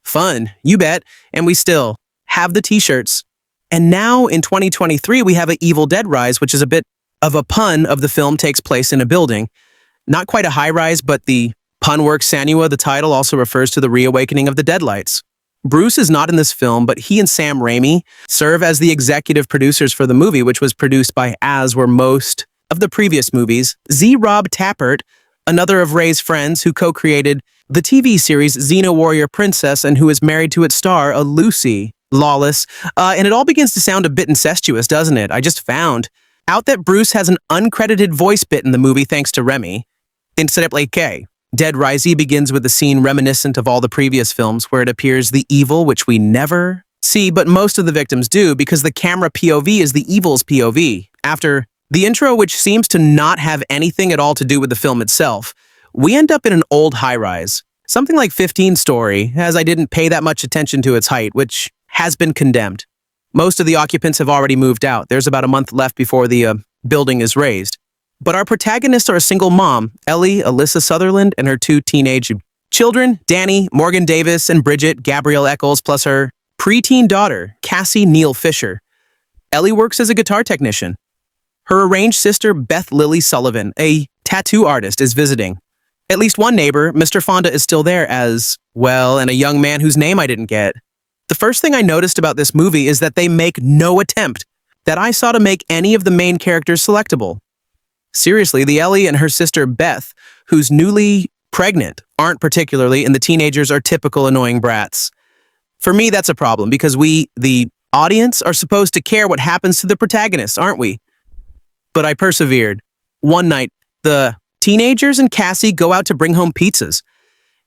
Fun, you bet, and we still have the t-shirts. And now, in 2023, we have a Evil Dead Rise, which is a bit of a pun of the film takes place in a building. Not quite a high-rise, but the pun works Sanua, the title, also refers to the reawakening of the Deadlights. Bruce is not in this film, but he and Sam Raimi serve as the executive producers for the movie, which was produced by, as were most of the previous movies, Rob Tapert, another of Ray's friends who co-created the TV series Xena Warrior Princess and who is married to its star, a Lucy Lawless. And it all begins to sound a bit incestuous, doesn't it? I just found out that Bruce has an uncredited voice bit in the movie thanks to Remy. Instead of like Dead Risey begins with a scene reminiscent of all the previous films where it appears the evil, which we never see, but most of the victims do because the camera POV is the evil's POV. After the intro, which seems to not have anything at all to do with the film itself, we end up in an old high-rise, something like 15-story, as I didn't pay that much attention to its height, which has been condemned. Most of the occupants have already moved out. There's about a month left before the building is razed. But our protagonists are a single mom, Ellie, Alyssa Sutherland, and her 2 teenage children, Danny, Morgan Davis, and Bridget, Gabrielle Eccles, plus her preteen daughter, Cassie Neal Fisher. Ellie works as a guitar technician. Her arranged sister, Beth Lily Sullivan, a tattoo artist, is visiting. At least one neighbor, Mr. Fonda, is still there as well, and a young man whose name I didn't get. The first thing I noticed about this movie is that they make no attempt that I saw to make any of the main characters selectable. Seriously, the Ellie and her sister Beth, who's newly pregnant, aren't particularly, and the teenagers are typical annoying brats. For me, that's a problem because we, the audience, are supposed to care what happens to the protagonists, aren't we? But I persevered. One night, the teenagers and Cassie go out to bring home pizzas.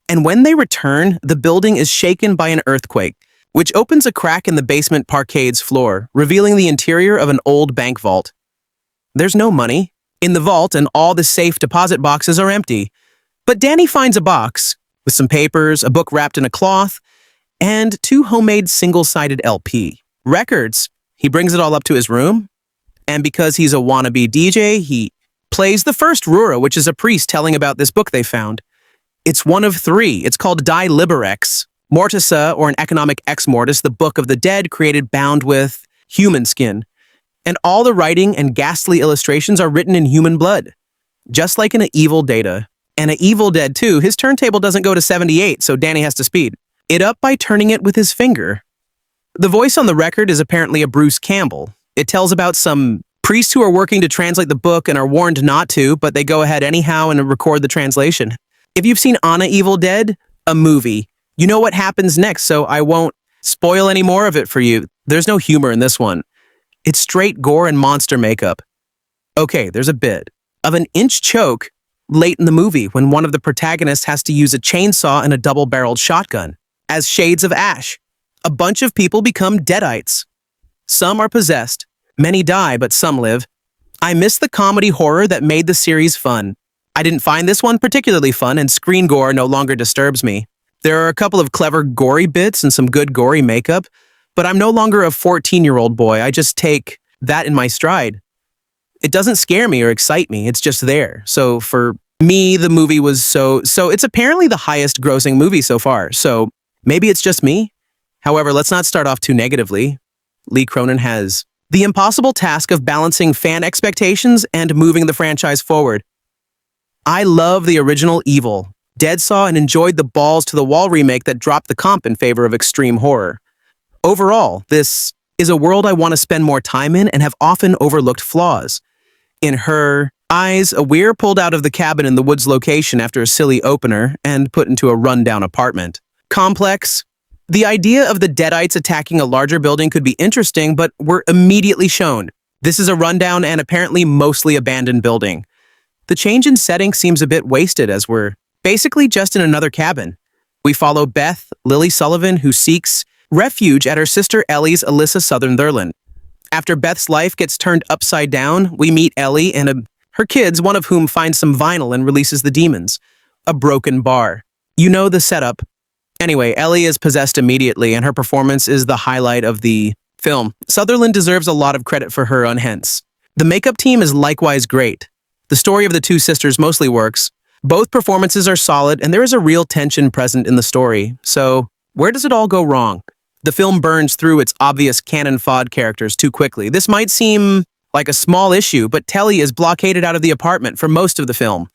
And when they return, the building is shaken by an earthquake, which opens a crack in the basement parkade's floor, revealing the interior of an old bank vault. There's no money in the vault, and all the safe deposit boxes are empty. But Danny finds a box with some papers, a book wrapped in a cloth, and 2 homemade single-sided LP records. He brings it all up to his room, and because he's a wannabe DJ, he plays the first Rura, which is a priest telling about this book they found. It's one of 3. It's called Die Liberex Mortisa, or an economic ex mortis, the Book of the Dead created bound with human skin. And all the writing and ghastly illustrations are written in human blood, just like in an Evil Data. And an Evil Dead 2, his turntable doesn't go to 78, so Danny has to speed. it up by turning it with his finger. The voice on the record is apparently a Bruce Campbell. It tells about some priests who are working to translate the book and are warned not to, but they go ahead anyhow and record the translation. If you've seen Anna Evil Dead, a movie, you know what happens next, so I won't spoil any more of it for you. There's no humor in this one. It's straight gore and monster makeup. Okay, there's a bit of an inch choke late in the movie when one of the protagonists has to use a chainsaw and a double-barreled shotgun. As shades of ash, a bunch of people become deadites. Some are possessed, many die, but some live. I miss the comedy horror that made the series fun. I didn't find this one particularly fun, and screen gore no longer disturbs me. There are a couple of clever gory bits and some good gory makeup, but I'm no longer a 14-year-old boy. I just take that in my stride. It doesn't scare me or excite me. It's just there. So for me, the movie was so it's apparently the highest grossing movie so far. So maybe it's just me. However, let's not start off too negatively. Lee Cronin has the impossible task of balancing fan expectations and moving the franchise forward. I love the original Evil Dead, saw and enjoyed the balls to the wall remake that dropped the comp in favor of extreme horror. Overall, this is a world I want to spend more time in and have often overlooked flaws. In her eyes, a weir pulled out of the cabin in the woods location after a silly opener and put into a rundown apartment. Complex. The idea of the Deadites attacking a larger building could be interesting, but we're immediately shown this is a rundown and apparently mostly abandoned building. The change in setting seems a bit wasted as we're basically just in another cabin. We follow Beth, Lily Sullivan, who seeks refuge at her sister Ellie's Alyssa Sutherland. After Beth's life gets turned upside down, we meet Ellie and her kids, one of whom finds some vinyl and releases the demons. A broken bar. You know the setup. Anyway, Ellie is possessed immediately, and her performance is the highlight of the film. Sutherland deserves a lot of credit for her unhence. The makeup team is likewise great. The story of the two sisters mostly works. Both performances are solid, and there is a real tension present in the story. So, where does it all go wrong? The film burns through its obvious canon FOD characters too quickly. This might seem like a small issue, but Telly is blockaded out of the apartment for most of the film,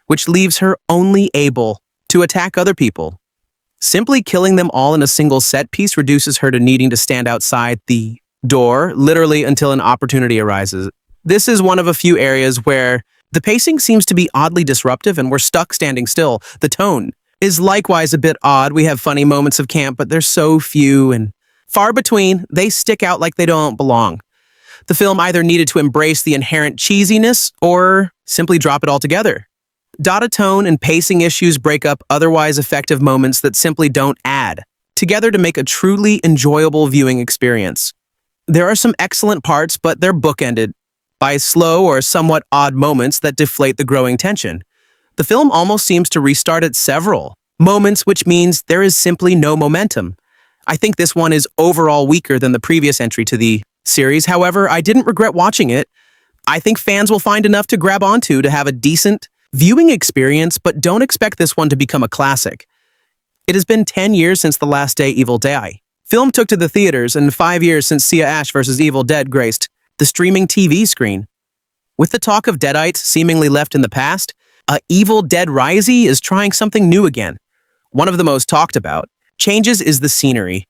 which leaves her only able to attack other people. Simply killing them all in a single set piece reduces her to needing to stand outside the door, literally until an opportunity arises. This is one of a few areas where the pacing seems to be oddly disruptive and we're stuck standing still. The tone is likewise a bit odd. We have funny moments of camp, but they're so few and far between, they stick out like they don't belong. The film either needed to embrace the inherent cheesiness or simply drop it altogether. Data tone and pacing issues break up otherwise effective moments that simply don't add together to make a truly enjoyable viewing experience. There are some excellent parts, but they're bookended by slow or somewhat odd moments that deflate the growing tension. The film almost seems to restart at several moments, which means there is simply no momentum. I think this one is overall weaker than the previous entry to the series. However, I didn't regret watching it. I think fans will find enough to grab onto to have a decent viewing experience, but don't expect this one to become a classic. It has been 10 years since the last day Evil Dead film took to the theaters and 5 years since Sia Ash vs. Evil Dead graced the streaming TV screen. With the talk of Deadites seemingly left in the past, Evil Dead Rise is trying something new again. One of the most talked about changes is the scenery.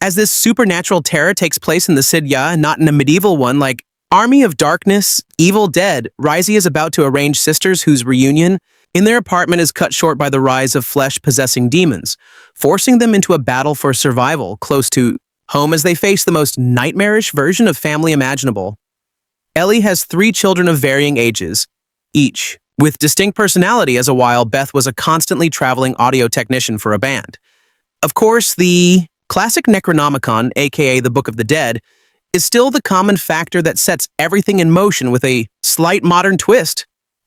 As this supernatural terror takes place in the Sidya, not in a medieval one like Army of Darkness, Evil Dead Rise is about to arrange sisters whose reunion in their apartment is cut short by the rise of flesh-possessing demons, forcing them into a battle for survival close to home as they face the most nightmarish version of family imaginable. Ellie has 3 children of varying ages, each with distinct personality, as a while Beth was a constantly traveling audio technician for a band. Of course, the classic Necronomicon, aka the Book of the Dead, is still the common factor that sets everything in motion with a slight modern twist.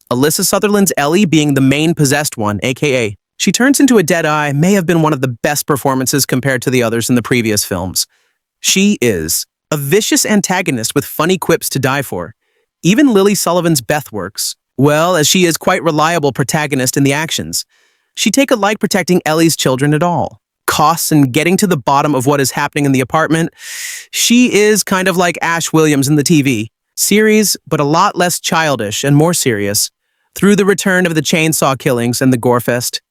Alyssa Sutherland's Ellie being the main possessed one, aka she turns into a dead-eye, may have been one of the best performances compared to the others in the previous films. She is a vicious antagonist with funny quips to die for. Even Lily Sullivan's Beth works well, as she is quite reliable protagonist in the actions. She take a like protecting Ellie's children at all costs and getting to the bottom of what is happening in the apartment. She is kind of like Ash Williams in the TV series, but a lot less childish and more serious, through the return of the chainsaw killings and the gorefest.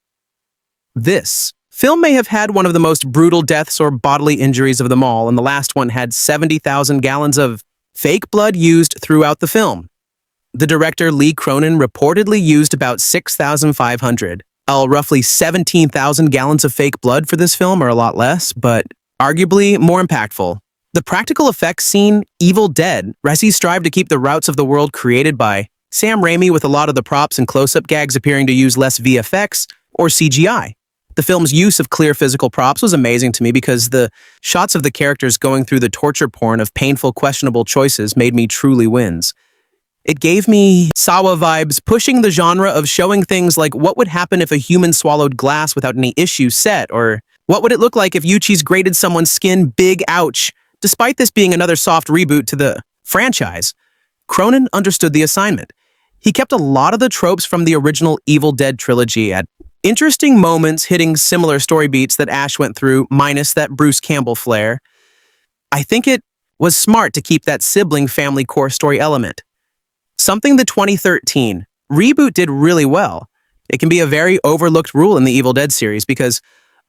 This film may have had one of the most brutal deaths or bodily injuries of them all, and the last one had 70,000 gallons of fake blood used throughout the film. The director Lee Cronin reportedly used about 6,500, roughly 17,000 gallons of fake blood for this film, or a lot less, but arguably more impactful. The practical effects scene, Evil Dead, Resi strived to keep the routes of the world created by Sam Raimi, with a lot of the props and close-up gags appearing to use less VFX or CGI. The film's use of clear physical props was amazing to me because the shots of the characters going through the torture porn of painful, questionable choices made me truly wins. It gave me Sawa vibes, pushing the genre of showing things like what would happen if a human swallowed glass without any issue set, or what would it look like if Yuchi's grated someone's skin, big ouch. Despite this being another soft reboot to the franchise, Cronin understood the assignment. He kept a lot of the tropes from the original Evil Dead trilogy at interesting moments, hitting similar story beats that Ash went through, minus that Bruce Campbell flair. I think it was smart to keep that sibling family core story element. Something the 2013 reboot did really well. It can be a very overlooked rule in the Evil Dead series because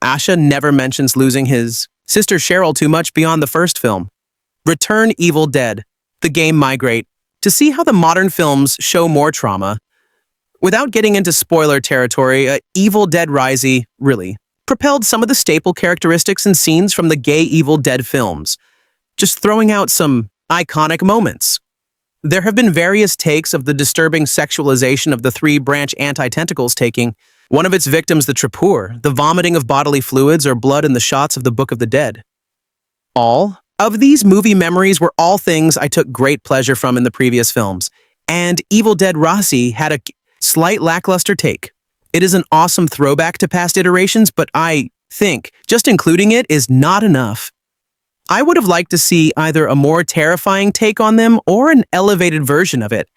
Asha never mentions losing his sister Cheryl too much beyond the first film. Return Evil Dead, the game Migrate, to see how the modern films show more trauma. Without getting into spoiler territory, Evil Dead Risey, really, propelled some of the staple characteristics and scenes from the gay Evil Dead films, just throwing out some iconic moments. There have been various takes of the disturbing sexualization of the three-branch anti-tentacles, taking one of its victims the Tapert, the vomiting of bodily fluids or blood in the shots of the Book of the Dead. All of these movie memories were all things I took great pleasure from in the previous films, and Evil Dead Risey had a slight lackluster take. It is an awesome throwback to past iterations, but I think just including it is not enough. I would have liked to see either a more terrifying take on them or an elevated version of it.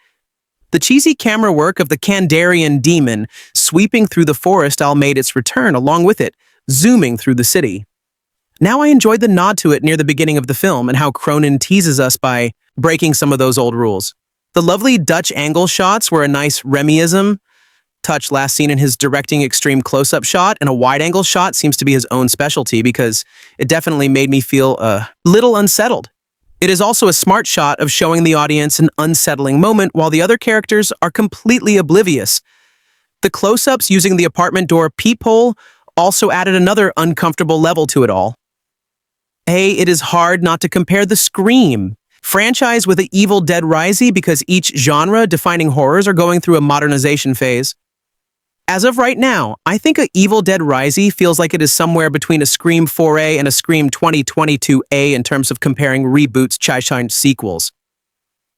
The cheesy camera work of the Kandarian demon sweeping through the forest all made its return along with it, zooming through the city. Now I enjoyed the nod to it near the beginning of the film and how Cronin teases us by breaking some of those old rules. The lovely Dutch angle shots were a nice Remiism touch last seen in his directing extreme close-up shot, and a wide-angle shot seems to be his own specialty because it definitely made me feel a little unsettled. It is also a smart shot of showing the audience an unsettling moment while the other characters are completely oblivious. The close-ups using the apartment door peephole also added another uncomfortable level to it all. It is hard not to compare the Scream franchise with the Evil Dead Risey because each genre-defining horrors are going through a modernization phase. As of right now, I think a Evil Dead Risey feels like it is somewhere between a Scream 4A and a Scream 2022A in terms of comparing reboots, Chai-Shine sequels.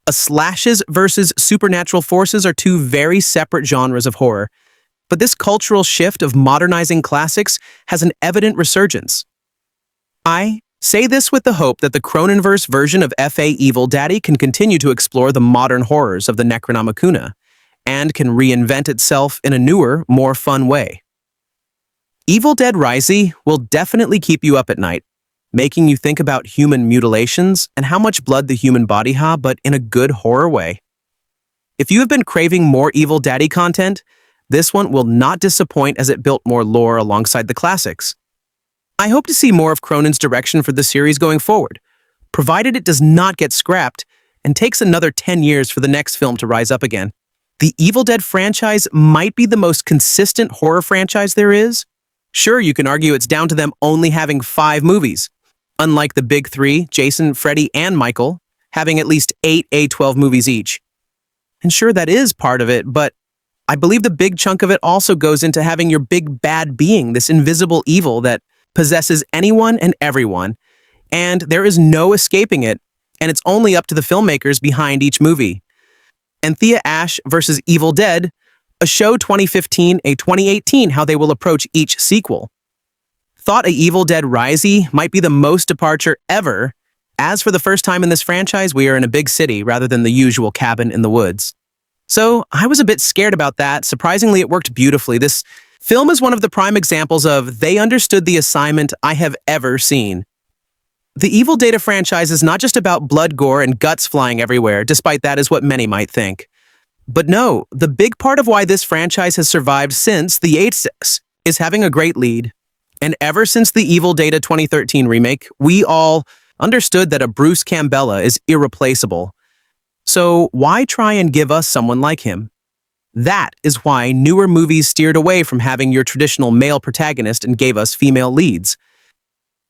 A slashes versus supernatural forces are two very separate genres of horror, but this cultural shift of modernizing classics has an evident resurgence. I say this with the hope that the Croninverse version of F.A. Evil Daddy can continue to explore the modern horrors of the Necronomicon and can reinvent itself in a newer, more fun way. Evil Dead Risey will definitely keep you up at night, making you think about human mutilations and how much blood the human body has, but in a good horror way. If you have been craving more Evil Daddy content, this one will not disappoint as it built more lore alongside the classics. I hope to see more of Cronin's direction for the series going forward, provided it does not get scrapped and takes another 10 years for the next film to rise up again. The Evil Dead franchise might be the most consistent horror franchise there is. Sure, you can argue it's down to them only having 5 movies, unlike the big 3, Jason, Freddy, and Michael, having at least 8 A12 movies each. And sure, that is part of it, but I believe the big chunk of it also goes into having your big bad being, this invisible evil that possesses anyone and everyone, and there is no escaping it, and it's only up to the filmmakers behind each movie. Anthea Ash vs. Evil Dead, a show 2015, a 2018, how they will approach each sequel. Thought a Evil Dead Risey might be the most departure ever, as for the first time in this franchise, we are in a big city rather than the usual cabin in the woods. So I was a bit scared about that. Surprisingly, it worked beautifully. This film is one of the prime examples of they understood the assignment I have ever seen. The Evil Dead franchise is not just about blood, gore, and guts flying everywhere, despite that is what many might think. But no, the big part of why this franchise has survived since the 80s is having a great lead. And ever since the Evil Dead 2013 remake, we all understood that a Bruce Campbell is irreplaceable. So why try and give us someone like him? That is why newer movies steered away from having your traditional male protagonist and gave us female leads.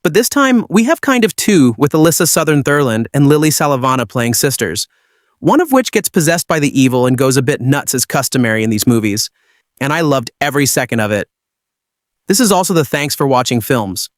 But this time, we have kind of two, with Alyssa Sutherland and Lily Sullivan playing sisters, one of which gets possessed by the evil and goes a bit nuts as customary in these movies. And I loved every second of it. This is also the thanks for watching films.